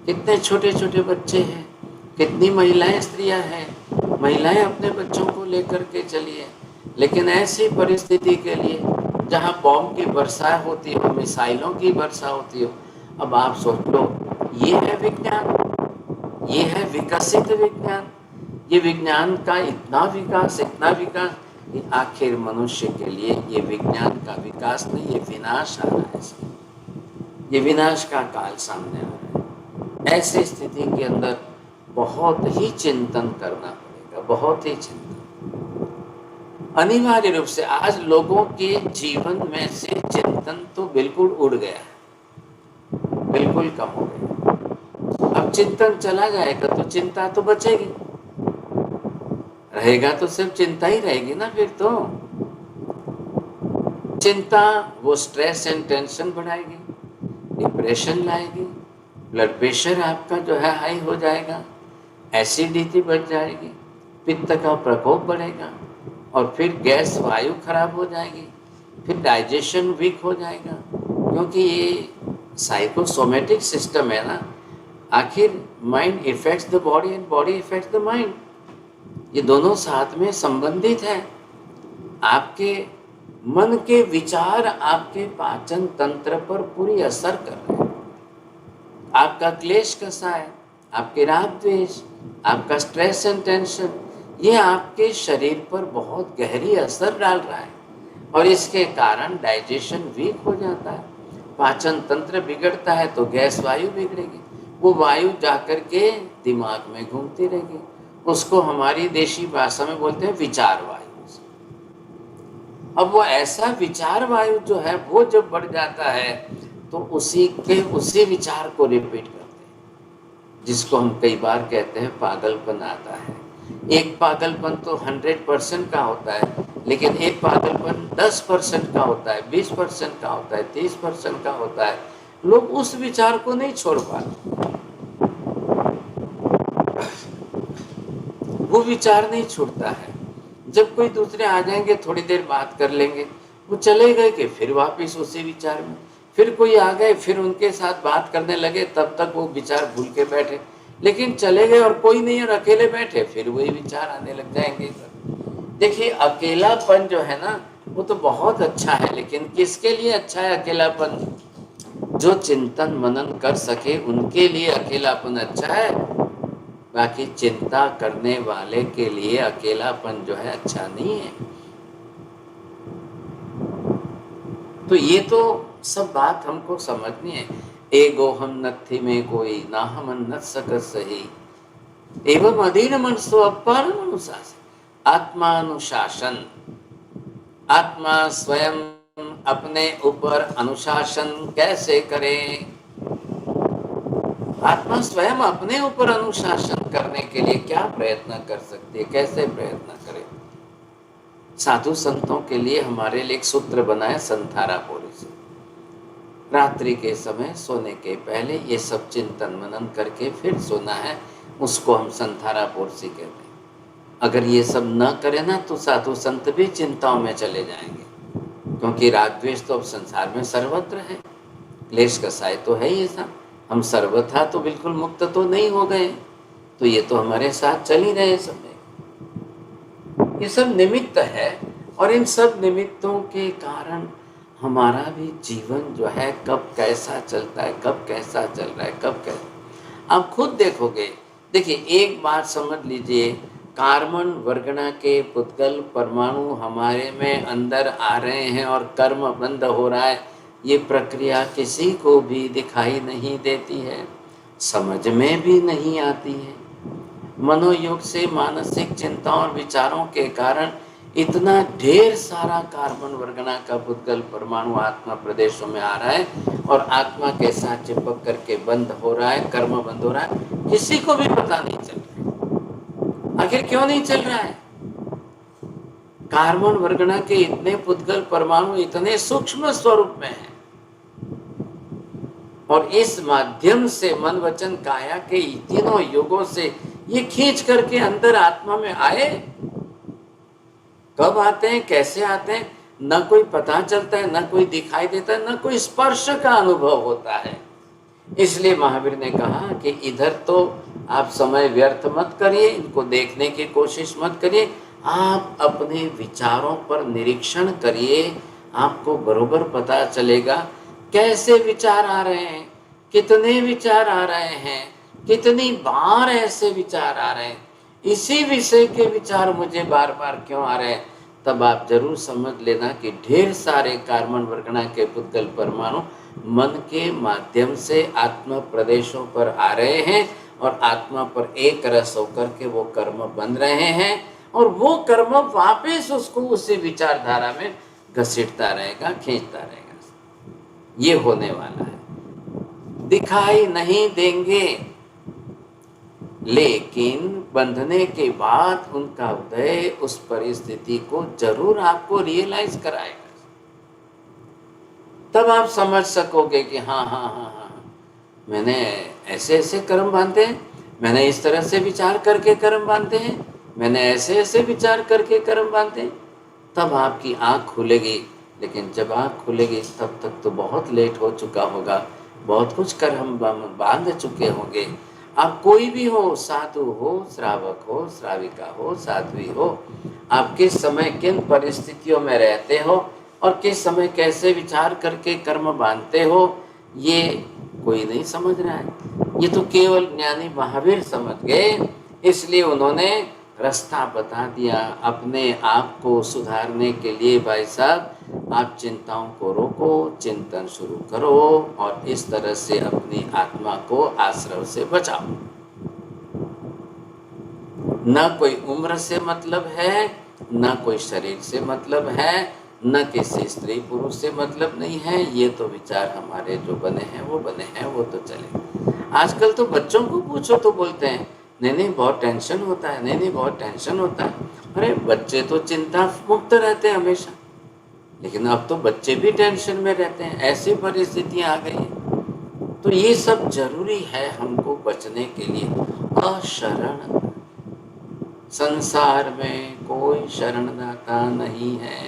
कितने छोटे छोटे बच्चे हैं, कितनी महिलाएं स्त्रियां हैं, महिलाएं अपने बच्चों को लेकर के चलिए। लेकिन ऐसी परिस्थिति के लिए जहाँ बॉम्ब की वर्षा होती हो, मिसाइलों की वर्षा होती हो, अब आप सोच लो, ये है विज्ञान, ये है विकसित विज्ञान। ये विज्ञान का इतना विकास, इतना विकास, आखिर मनुष्य के लिए ये विज्ञान का विकास नहीं, ये विनाश आ रहा है, ये विनाश का काल सामने आ रहा है। ऐसी स्थिति के अंदर बहुत ही चिंतन करना पड़ेगा, बहुत ही चिंतन। अनिवार्य रूप से आज लोगों के जीवन में से चिंतन तो बिल्कुल उड़ गया है, बिल्कुल कम हो गया। अब चिंतन चला जाएगा तो चिंता तो बचेगी, रहेगा तो सिर्फ चिंता ही रहेगी ना। फिर तो चिंता वो स्ट्रेस एंड टेंशन बढ़ाएगी, डिप्रेशन लाएगी, ब्लड प्रेशर आपका जो है हाई हो जाएगा, एसिडिटी बढ़ जाएगी, पित्त का प्रकोप बढ़ेगा, और फिर गैस वायु खराब हो जाएगी, फिर डाइजेशन वीक हो जाएगा, क्योंकि ये साइकोसोमेटिक सिस्टम है ना। आखिर mind effects the body and body effects the mind, ये दोनों साथ में संबंधित है। आपके मन के विचार आपके पाचन तंत्र पर पूरी असर कर रहे हैं। आपका क्लेश कैसा है, आपके राग द्वेष, आपका स्ट्रेस एंड टेंशन, ये आपके शरीर पर बहुत गहरी असर डाल रहा है, और इसके कारण डाइजेशन वीक हो जाता है, पाचन तंत्र बिगड़ता है, तो गैस वायु बिगड़ेगी, वो वायु जाकर के दिमाग में घूमती रहेगी, उसको हमारी देशी भाषा में बोलते हैं विचार वायु। अब वो ऐसा विचार वायु जो है वो जब बढ़ जाता है तो उसी विचार को रिपीट करते हैं, जिसको हम कई बार कहते हैं पागलपन आता है। एक पागलपन तो 100% का होता है, लेकिन एक पागलपन 10% का होता है, 20% का होता है, 30% का होता है। लोग उस विचार को नहीं छोड़ पाते, वो विचार नहीं छूटता है। जब कोई दूसरे आ जाएंगे, थोड़ी देर बात कर लेंगे, वो चले गए कि फिर वापस उसी विचार में, फिर कोई आ गए, फिर उनके साथ बात करने लगे, तब तक वो विचार भूल के बैठे, लेकिन चले गए और कोई नहीं और अकेले बैठे, फिर वही विचार आने लग जाएंगे। देखिए अकेलापन जो है ना वो तो बहुत अच्छा है, लेकिन किसके लिए अच्छा है अकेलापन? जो चिंतन मनन कर सके उनके लिए अकेलापन अच्छा है, बाकी चिंता करने वाले के लिए अकेलापन जो है अच्छा नहीं है। तो ये तो सब बात हमको समझनी है। एगो हम नथी में कोई ना हम न सकत सही, एवं अधीन मन सो अपार अनुशासन। आत्मानुशासन, आत्मा स्वयं अपने ऊपर अनुशासन कैसे करे? आत्मा स्वयं अपने ऊपर अनुशासन करने के लिए क्या प्रयत्न कर सकती है, कैसे प्रयत्न करे? साधु संतों के लिए हमारे लिए एक सूत्र बना है संथारापोरी से। रात्रि के समय सोने के पहले ये सब चिंतन मनन करके फिर सोना है, उसको हम संथारापोरी कहते हैं। अगर ये सब न करें ना तो साधु संत भी चिंताओं में चले जाएंगे, क्योंकि राग द्वेष तो अब संसार में सर्वत्र है, क्लेश कसाय तो है ये सब। हम सर्वथा तो बिल्कुल मुक्त तो नहीं हो गए, तो ये तो हमारे साथ चल ही रहे समय। ये सब निमित्त है, और इन सब निमित्तों के कारण हमारा भी जीवन जो है कब कैसा चलता है, कब कैसा चल रहा है, कब कैसा। आप खुद देखोगे। देखिए, एक बात समझ लीजिए, कार्बन वर्गना के पुद्गल परमाणु हमारे में अंदर आ रहे हैं और कर्म बंद हो रहा है, ये प्रक्रिया किसी को भी दिखाई नहीं देती है, समझ में भी नहीं आती है। मनोयोग से मानसिक चिंताओं और विचारों के कारण इतना ढेर सारा कार्बन वर्गना का पुद्गल परमाणु आत्मा प्रदेशों में आ रहा है और आत्मा के साथ चिपक करके बंद हो रहा है, कर्म बंद हो रहा है, किसी को भी पता नहीं चल रहा है। आखिर क्यों नहीं चल रहा है? कार्बन वर्गना के इतने पुद्गल परमाणु इतने सूक्ष्म स्वरूप में है और इस माध्यम से मन वचन काया के तीनों युगों से ये खींच करके अंदर आत्मा में आए। कब आते हैं, कैसे आते हैं, न कोई पता चलता है, न कोई दिखाई देता है, न कोई स्पर्श का अनुभव होता है। इसलिए महावीर ने कहा कि इधर तो आप समय व्यर्थ मत करिए, इनको देखने की कोशिश मत करिए, आप अपने विचारों पर निरीक्षण करिए, आपको बरोबर पता चलेगा कैसे विचार आ रहे हैं, कितने विचार आ रहे हैं, कितनी बार ऐसे विचार आ रहे हैं, इसी विषय के विचार मुझे बार बार क्यों आ रहे हैं। तब आप जरूर समझ लेना कि ढेर सारे कार्बन वर्गना के पुद्गल परमाणु मन के माध्यम से आत्मा प्रदेशों पर आ रहे हैं और आत्मा पर एक रस होकर के वो कर्म बन रहे हैं और वो कर्म वापस उसको उसी विचारधारा में घसीटता रहेगा, खींचता रहेगा। ये होने वाला है। दिखाई नहीं देंगे, लेकिन बंधने के बाद उनका उदय उस परिस्थिति को जरूर आपको रियलाइज कराएगा। तब आप समझ सकोगे कि हाँ हाँ हाँ हाँ, मैंने ऐसे ऐसे कर्म बांधे हैं, मैंने इस तरह से विचार करके कर्म बांधे हैं, मैंने ऐसे ऐसे विचार करके कर्म बांधे हैं। तब आपकी आँख खुलेगी। लेकिन जब आँख खुलेगी तब तक तो बहुत लेट हो चुका होगा, बहुत कुछ कर्म बांध चुके होंगे। आप कोई भी हो, साधु हो, श्रावक हो, श्राविका हो, साध्वी हो, आप किस समय किन परिस्थितियों में रहते हो और किस समय कैसे विचार करके कर्म बांधते हो, ये कोई नहीं समझ रहा है। ये तो केवल ज्ञानी महावीर समझ गए। इसलिए उन्होंने रास्ता बता दिया अपने आप को सुधारने के लिए। भाई साहब, आप चिंताओं को रोको, चिंतन शुरू करो और इस तरह से अपनी आत्मा को आश्रव से बचाओ। न कोई उम्र से मतलब है, न कोई शरीर से मतलब है, न किसी स्त्री पुरुष से मतलब नहीं है। ये तो विचार हमारे जो बने हैं वो बने हैं, वो तो चले। आजकल तो बच्चों को पूछो तो बोलते हैं नहीं बहुत टेंशन होता है, नहीं बहुत टेंशन होता है। अरे बच्चे तो चिंता मुक्त रहते हैं हमेशा, लेकिन अब तो बच्चे भी टेंशन में रहते हैं। ऐसी परिस्थितियां आ गई हैं। तो ये सब जरूरी है हमको बचने के लिए। अशरण, संसार में कोई शरणदाता नहीं है।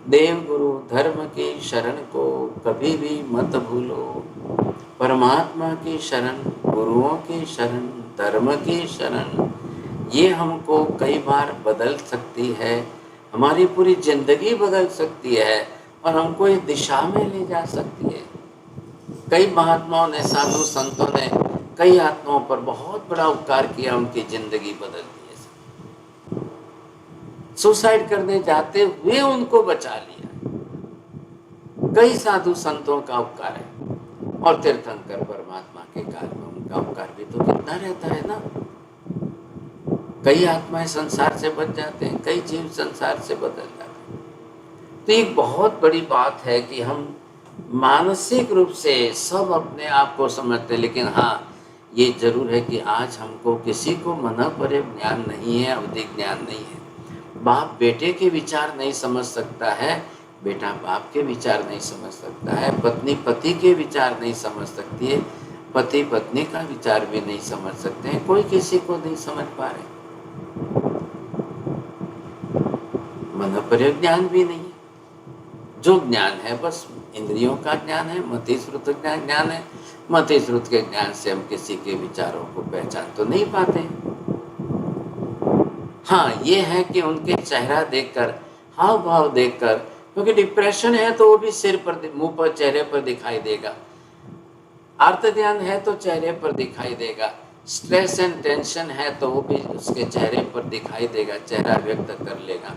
देव गुरु धर्म की शरण को कभी भी मत भूलो। परमात्मा की शरण, गुरुओं की शरण, धर्म की शरण, ये हमको कई बार बदल सकती है, हमारी पूरी जिंदगी बदल सकती है और हमको इस दिशा में ले जा सकती है। कई महात्माओं ने, साधु संतों ने कई आत्माओं पर बहुत बड़ा उपकार किया, उनकी जिंदगी बदल दी। सुसाइड करने जाते हुए उनको बचा लिया। कई साधु संतों का उपकार है और तीर्थंकर परमात्मा के कार्य में उनका उपकार भी तो कितना रहता है ना। कई आत्माएं संसार से बच जाते हैं, कई जीव संसार से बदल जाते हैं। तो एक बहुत बड़ी बात है कि हम मानसिक रूप से सब अपने आप को समझते हैं, लेकिन हाँ ये जरूर है कि आज हमको किसी को मन पर ज्ञान नहीं है, अवधि ज्ञान नहीं है। बाप बेटे के विचार नहीं समझ सकता है, बेटा बाप के विचार नहीं समझ सकता है, पत्नी पति के विचार नहीं समझ सकती है, पति पत्नी का विचार भी नहीं समझ सकते हैं। कोई किसी को नहीं समझ पा रहे। मन पर ज्ञान भी नहीं है। जो ज्ञान है बस इंद्रियों का ज्ञान है, मति श्रुत का ज्ञान है। मति श्रुत के ज्ञान से हम किसी के विचारों को पहचान तो नहीं पाते। हाँ ये है कि उनके चेहरा देखकर, हाव भाव देखकर, क्योंकि डिप्रेशन है तो वो भी सिर पर, मुंह पर, चेहरे पर दिखाई देगा। आर्त ध्यान है तो चेहरे पर दिखाई देगा, स्ट्रेस एंड टेंशन है तो वो भी उसके चेहरे पर दिखाई देगा, चेहरा व्यक्त कर लेगा,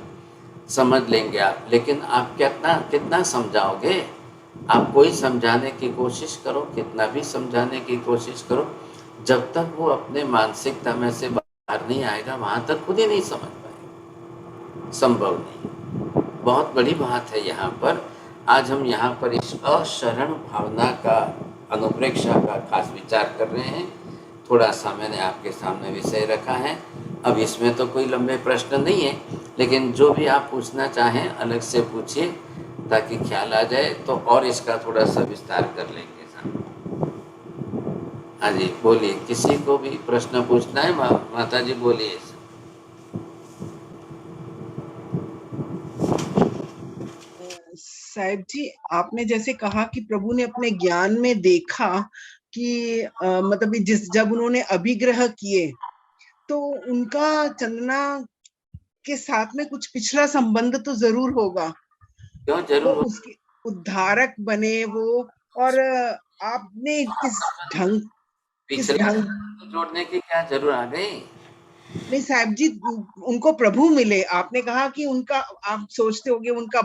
समझ लेंगे आप। लेकिन आप कितना कितना समझाओगे? आप कोई समझाने की कोशिश करो, कितना भी समझाने की कोशिश करो, जब तक वो अपने मानसिकता में से बाहर नहीं आएगा वहां तक खुद ही नहीं समझ पाएगा, संभव नहीं। बहुत बड़ी बात है यहाँ पर। आज हम यहाँ पर इस अशरण भावना का, अनुप्रेक्षा का खास विचार कर रहे हैं। थोड़ा सा मैंने आपके सामने विषय रखा है। अब इसमें तो कोई लंबे प्रश्न नहीं है, लेकिन जो भी आप पूछना चाहें अलग से पूछिए ताकि ख्याल आ जाए, तो और इसका थोड़ा सा विस्तार कर लेंगे साहब। हाँ जी बोलिए, किसी को भी प्रश्न पूछना है? माता जी बोलिए। साहिब जी, आपने जैसे कहा कि प्रभु ने अपने ज्ञान में देखा कि मतलब जब उन्होंने अभिग्रह किए तो उनका चंदना के साथ में कुछ पिछला संबंध तो जरूर होगा। क्यों तो जरूर? उसके उद्धारक बने वो, और आपने किस पिछला ढंग जोड़ने की क्या जरूरत आ गई? नहीं साहब जी, उनको प्रभु मिले। आपने कहा कि उनका, आप सोचते होंगे उनका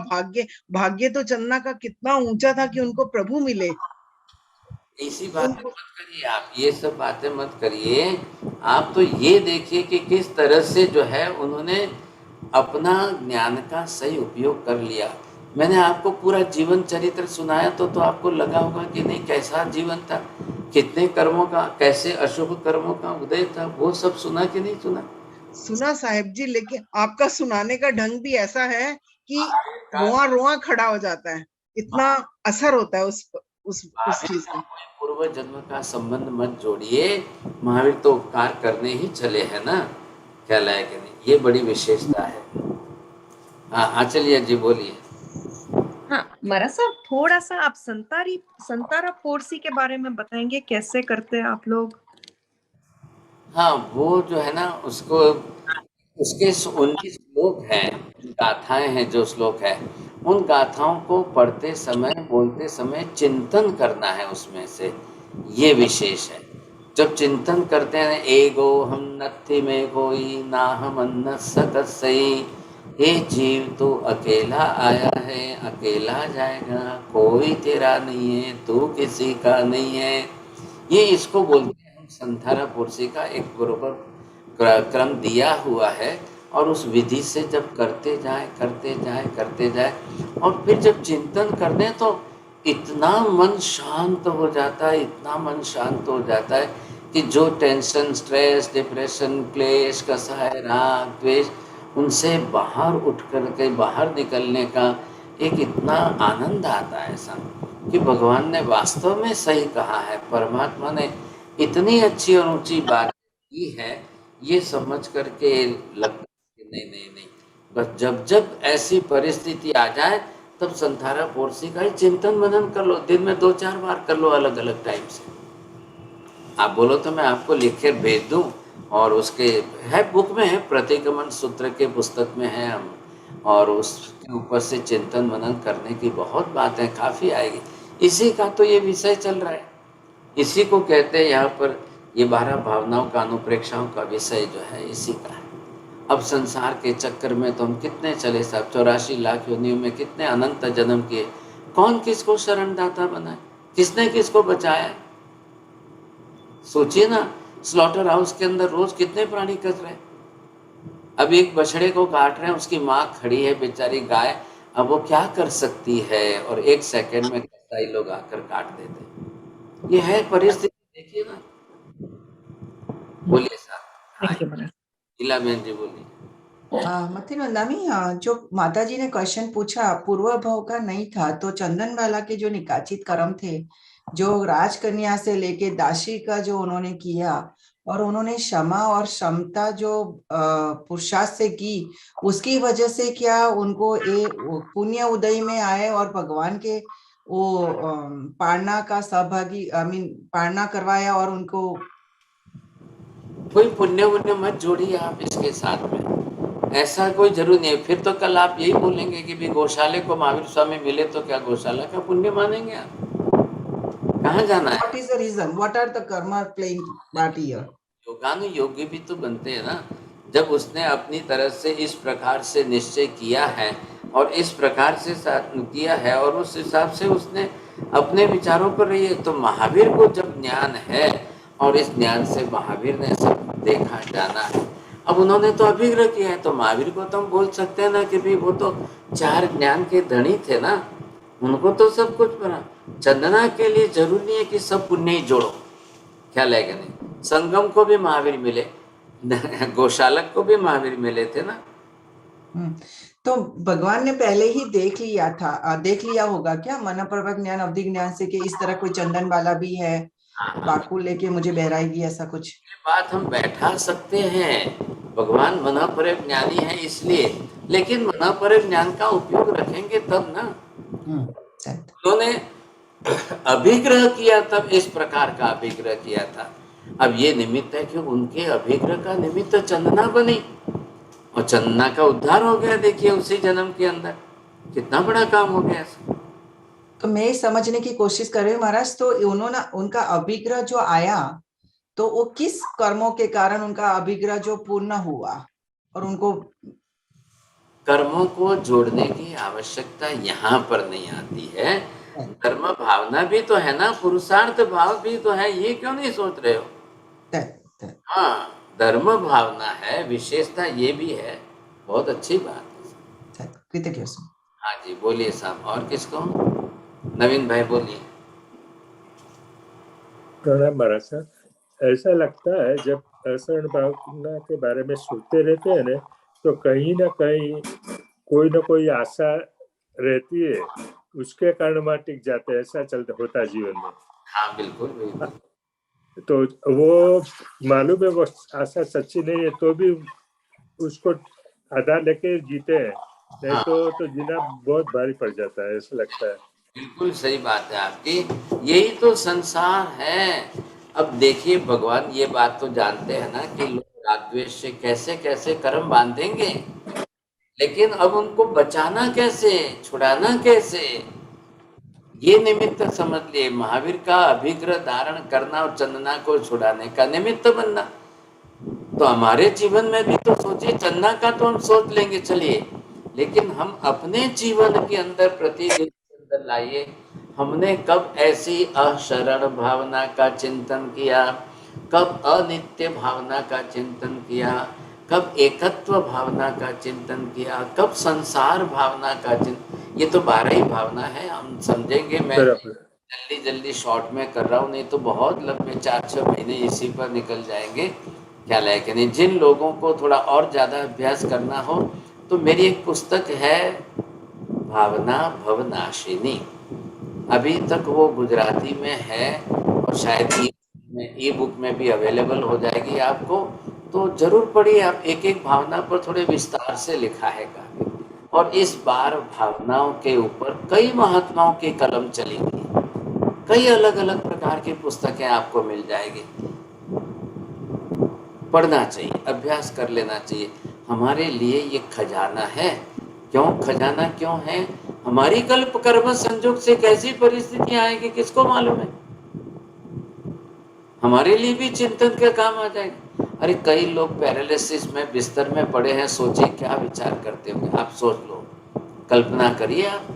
भाग्य तो चन्ना का कितना ऊंचा था कि उनको प्रभु मिले। इसी बातें मत करिए आप, ये सब बातें मत करिए। आप तो ये देखिए कि किस तरह से जो है उन्होंने अपना ज्ञान का सही उपयोग कर लिया। मैंने आपको पूरा जीवन चरित्र सुनाया तो आपको लगा होगा कि नहीं कैसा जीवन था, कितने कर्मों का, कैसे अशुभ कर्मों का उदय था, वो सब सुना कि नहीं सुना? सुना साहब जी, लेकिन आपका सुनाने का ढंग भी ऐसा है कि रोआ रोआ खड़ा हो जाता है, इतना असर होता है उस चीज का। पूर्व जन्म का संबंध मत जोड़िए, महावीर तो उपकार करने ही चले हैं ना, ख्याल है कि नहीं? ये बड़ी विशेषता है। हाँ आचलिया जी बोलिए। हाँ महाराज साहब, थोड़ा सा आप संतारा पोरसी के बारे में बताएंगे, कैसे करते हैं आप लोग? हाँ वो जो है ना, उसको उसके 19 श्लोक हैं, गाथाएं हैं, जो श्लोक है उन गाथाओं को पढ़ते समय, बोलते समय चिंतन करना है उसमें से, ये विशेष है। जब चिंतन करते हैं, एगो हम नत्थि में कोई ना हम अन्न सकसई, ये जीव तो अकेला आया है अकेला जाएगा, कोई तेरा नहीं है तू किसी का नहीं है। ये इसको बोलते हैं हम संथारा पुरसी का एक बरोबर क्रम दिया हुआ है, और उस विधि से जब करते जाए और फिर जब चिंतन कर दें तो इतना मन शांत हो जाता है, इतना मन शांत हो जाता है कि जो टेंशन, स्ट्रेस, डिप्रेशन, क्लेश, कसाय, राग, द्वेष, उनसे बाहर उठ कर के बाहर निकलने का एक इतना आनंद आता है ऐसा कि भगवान ने वास्तव में सही कहा है, परमात्मा ने इतनी अच्छी और ऊंची बात की है, ये समझ करके लगता है कि नहीं नहीं नहीं, बस जब जब ऐसी परिस्थिति आ जाए तब संथारा पोरसी का ही चिंतन मनन कर लो, दिन में 2-4 बार कर लो अलग अलग टाइम से। आप बोलो तो मैं आपको लिख कर भेज दूं, और उसके है बुक में है, प्रतिगमन सूत्र के पुस्तक में है हम, और उसके ऊपर से चिंतन मनन करने की बहुत बातें काफ़ी आएगी। इसी का तो ये विषय चल रहा है, इसी को कहते हैं यहाँ पर, ये 12 भावनाओं का, अनुप्रेक्षाओं का विषय जो है इसी का है। अब संसार के चक्कर में तो हम कितने चले साहब, 84 लाख योनियों में कितने अनंत जन्म किए, कौन किसको शरणदाता बनाए, किसने किसको बचाया? सोचिए ना, स्लॉटर हाउस के अंदर रोज कितने प्राणी कस रहे हैं। अब एक बछड़े को काट रहे हैं, उसकी माँ खड़ी है बेचारी गाय, अब वो क्या कर सकती है, और 1 सेकंड में कसाई लोग आकर काट देते हैं। ये है परिस्थिति, देखिए ना। बोलिए साहब। थैंक यू महाराज। लीला बहन जी बोलिए। मती नंदानी, जो माता जी ने क्वेश्चन पूछा पूर्व भव का नहीं था, तो चंदन वाला के जो निकाचित कर्म थे, जो राजकन्या से लेके दासी का जो उन्होंने किया, और उन्होंने क्षमा और समता जो पुरुषार्थ से की, उसकी वजह से क्या उनको पुण्य उदय में आए और भगवान के वो पारना का सहभागी, पारना करवाया, और उनको कोई पुण्य पुण्य मत जोड़िए आप इसके साथ में, ऐसा कोई जरूर नहीं है। फिर तो कल आप यही बोलेंगे कि भी गौशाले को महावीर स्वामी मिले तो क्या गौशाला का पुण्य मानेंगे आप? कहाँ कहाँ जाना है? What is the reason? What are the karma playing part here? योगानुयोगी भी तो बनते हैं ना, जब उसने अपनी तरफ से इस प्रकार से निश्चय किया है और इस प्रकार से किया है और उस हिसाब से उसने अपने विचारों पर रही है। तो महावीर को जब ज्ञान है और इस ज्ञान से महावीर ने सब देखा जाना है, अब उन्होंने तो अभिग्रह किया है, तो महावीर को तो हम बोल सकते हैं ना कि भाई वो तो 4 ज्ञान के धनी थे ना, उनको तो सब कुछ पता। चंदना के लिए जरूरी नहीं है कि सब पुण्य ही जोड़ो, ख्याल है कि नहीं? संगम को भी महावीर मिले, गौशालक को भी महावीर मिले थे ना। तो भगवान ने पहले ही देख लिया था, देख लिया होगा क्या मनपूर्वक ज्ञान अवधि ज्ञान से कि इस तरह कोई चंदन वाला भी है, बाकू लेके मुझे बहराएगी, ऐसा कुछ? ये बात हम बैठा सकते हैं, भगवान मनपूर्वक ज्ञानी है इसलिए, लेकिन मनपूर्वक ज्ञान का उपयोग रखेंगे तब ना। उन्होंने अभिग्रह किया तब इस प्रकार का अभिग्रह किया था। अब ये निमित्त है कि उनके अभिग्रह का निमित्त चंदना बनी और चंदना का उद्धार हो गया। देखिए उसी जन्म के अंदर कितना बड़ा काम हो गया। तो मैं समझने की कोशिश कर रही हूँ महाराज, तो उन्होंने उनका अभिग्रह जो आया तो वो किस कर्मों के कारण उनका अभिग्रह जो पूर्ण हुआ, और उनको कर्मों को जोड़ने की आवश्यकता यहाँ पर नहीं आती है। धर्म भावना भी तो है ना, पुरुषार्थ भाव भी तो है, ये क्यों नहीं सोच रहे हो? हाँ, धर्म भावना है, विशेषता ये भी है, बहुत अच्छी बात है। कृतज्ञ। हाँ जी बोलिए साहब। और किसको? नवीन भाई बोलिए। प्रणाम महाराज साहब। ऐसा लगता है जब असरण भावना के बारे में सुनते रहते हैं ना, तो कहीं ना कहीं कोई ना कोई आशा रहती है, उसके कारण वहाँ टिक जाते हैं, ऐसा चलता होता है जीवन में। हाँ बिल्कुल बिल्कुल। तो वो मालूम है वो आशा सच्ची नहीं है, तो भी उसको आधार लेके जीते हैं, नहीं तो जीना बहुत भारी पड़ जाता है, ऐसा लगता है। बिल्कुल सही बात है आपकी, यही तो संसार है। अब देखिए भगवान ये बात तो जानते हैं ना कि लोग राग द्वेष से कैसे कैसे कर्म बांधेंगे, लेकिन अब उनको बचाना कैसे, छुड़ाना कैसे, ये निमित्त समझ लिए। महावीर का अभिग्रह धारण करना और चंदना को छुड़ाने का निमित्त बनना। तो हमारे जीवन में भी तो सोचिए, चंदना का तो हम सोच लेंगे चलिए, लेकिन हम अपने जीवन के अंदर प्रतिदिन अंदर लाइए, हमने कब ऐसी अशरण भावना का चिंतन किया, कब अनित्य भावना का चिंतन किया, कब एकत्व भावना का चिंतन किया, कब संसार भावना का चिंतन। ये तो 12 ही भावना है, हम समझेंगे। मैं जल्दी जल्दी शॉर्ट में कर रहा हूँ, नहीं तो बहुत लंबे 4-6 महीने इसी पर निकल जाएंगे, ख्याल है कि नहीं? जिन लोगों को थोड़ा और ज़्यादा अभ्यास करना हो तो मेरी एक पुस्तक है भावना भवनाशिनी, अभी तक वो गुजराती में है और शायद ई बुक में भी अवेलेबल हो जाएगी आपको, तो जरूर पढ़िए आप। एक एक भावना पर थोड़े विस्तार से लिखा है काफी, और इस बार भावनाओं के ऊपर कई महात्माओं की कलम चलेंगी, कई अलग अलग प्रकार की पुस्तकें आपको मिल जाएगी। पढ़ना चाहिए, अभ्यास कर लेना चाहिए, हमारे लिए ये खजाना है। क्यों खजाना क्यों है? हमारी कल्प कर्म संयोग से कैसी परिस्थितियां आएगी किसको मालूम है, हमारे लिए भी चिंतन का काम आ जाएगा। अरे कई लोग पैरालिसिस में बिस्तर में पड़े हैं, सोचिए क्या विचार करते होंगे आप, सोच लो, कल्पना करिए आप।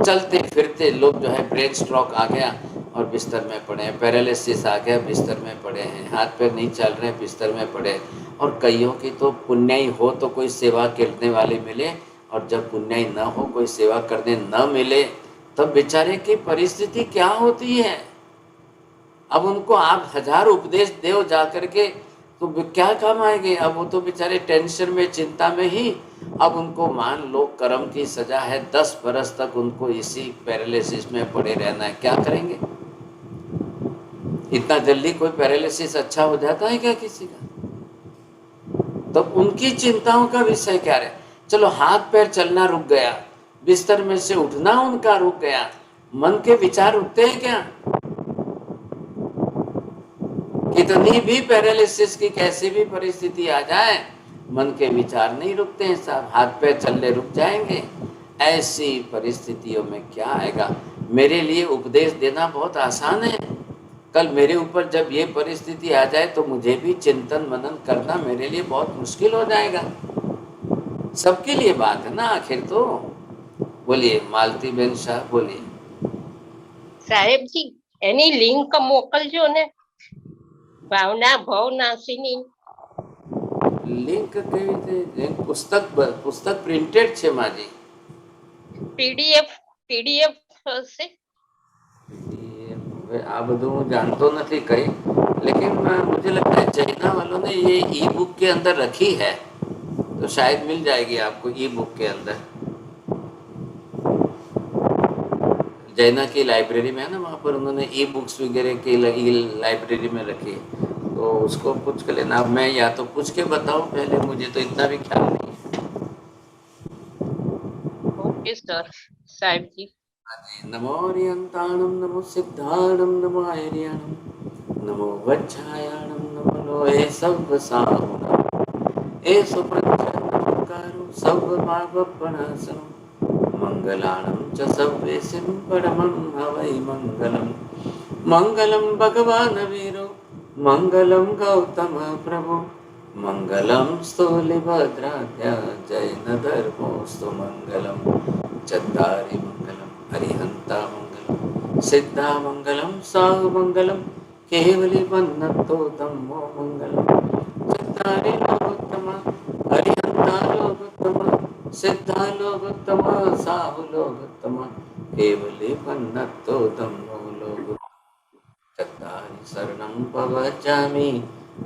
चलते फिरते लोग जो है ब्रेन स्ट्रोक आ गया और बिस्तर में पड़े हैं, पैरालिसिस आ गया बिस्तर में पड़े हैं, हाथ पैर नहीं चल रहे बिस्तर में पड़े हैं। और कईयों की तो पुण्य हो तो कोई सेवा करने वाले मिले, और जब पुण्य न हो कोई सेवा करने न मिले तब बेचारे की परिस्थिति क्या होती है। अब उनको आप 1000 उपदेश दो जा करके तो क्या काम आएंगे। अब वो तो बेचारे टेंशन में चिंता में ही, अब उनको मान लो कर्म की सजा है 10 बरस तक उनको इसी पैरालिसिस में पड़े रहना है, क्या करेंगे? इतना जल्दी कोई पैरालिसिस अच्छा हो जाता है क्या किसी का? तो उनकी चिंताओं का विषय क्या है? चलो हाथ पैर चलना रुक गया, बिस्तर में से उठना उनका रुक गया, मन के विचार उठते हैं क्या? कितनी भी पैरालिसिस की कैसी भी परिस्थिति आ जाए, मन के विचार नहीं रुकते हैं साहब, हाथ पैर चलने रुक जाएंगे। ऐसी परिस्थितियों में क्या आएगा? मेरे लिए उपदेश देना बहुत आसान है। कल मेरे ऊपर जब ये परिस्थिति आ जाए तो मुझे भी चिंतन मनन करना मेरे लिए बहुत मुश्किल हो जाएगा। सबके लिए बात है ना आखिर तो। बोलिए मालती बेन शाह, बोलिए। સાહેબજી એની લિંક મોકલજો ને, ભાવના ભવનાશીની लिंक કેવી રીતે? લિંક પુસ્તક પ્રિન્ટેડ છે માજી। પીડીએફ હશે। હવે આ બધું હું जानतो નથી कहीं, लेकिन मुझे लगता है चाइना वालों ने ये ई बुक के अंदर रखी है, तो शायद मिल जाएगी आपको ई बुक के अंदर। जैना की लाइब्रेरी में है ना, वहाँ पर उन्होंने ई बुक्स वगैरह की लाइब्रेरी में रखी है, तो उसको पूछ के लेना। अब मैं या तो पूछ के बताऊं पहले, मुझे तो इतना भी ख्याल नहीं है। ઓકે સર સાહેબજી। नमो हरियंताणं नमो सिद्धाणं नमो आर्याणं नमो वज्रायाणं नमो लोहे सर्वसाहुणं ए सुप्रत्यंकारो सर्वभावपणासनं मंगलाणं च सर्वेसिं परमं हवै मंगलम्। मंगलं भगवान् वीरो मंगलं गौतम प्रभु मंगलं स्थूलिभद्राद्या जैनधर्मोऽस्तु मंगलं। चत्तारि मंगलम् हरिहंता मंगलम सिद्धा मंगलम साहु मंगलम केवली वन्नतो धम्मो मंगलम। चत्तारि लोकोत्तमा हरिहंता लोकोत्तमा सिद्धा लोकोत्तमा साहु लोकोत्तमा केवली वन्नतो धम्मो लोकोत्तमा। चत्तारि शरणं पवचामि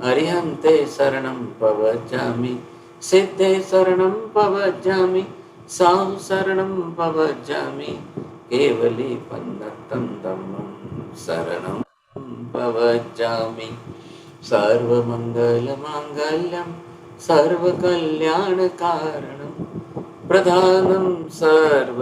हरिहंते शरणं पवचामि सिद्धे शरणं पवचामि साहु शरणं पवचामि केवली पन्नतं धम्मं शरणं पवचामि। सर्वमंगलमांगल्यं सर्वकल्याणकारणं प्रधानं सर्व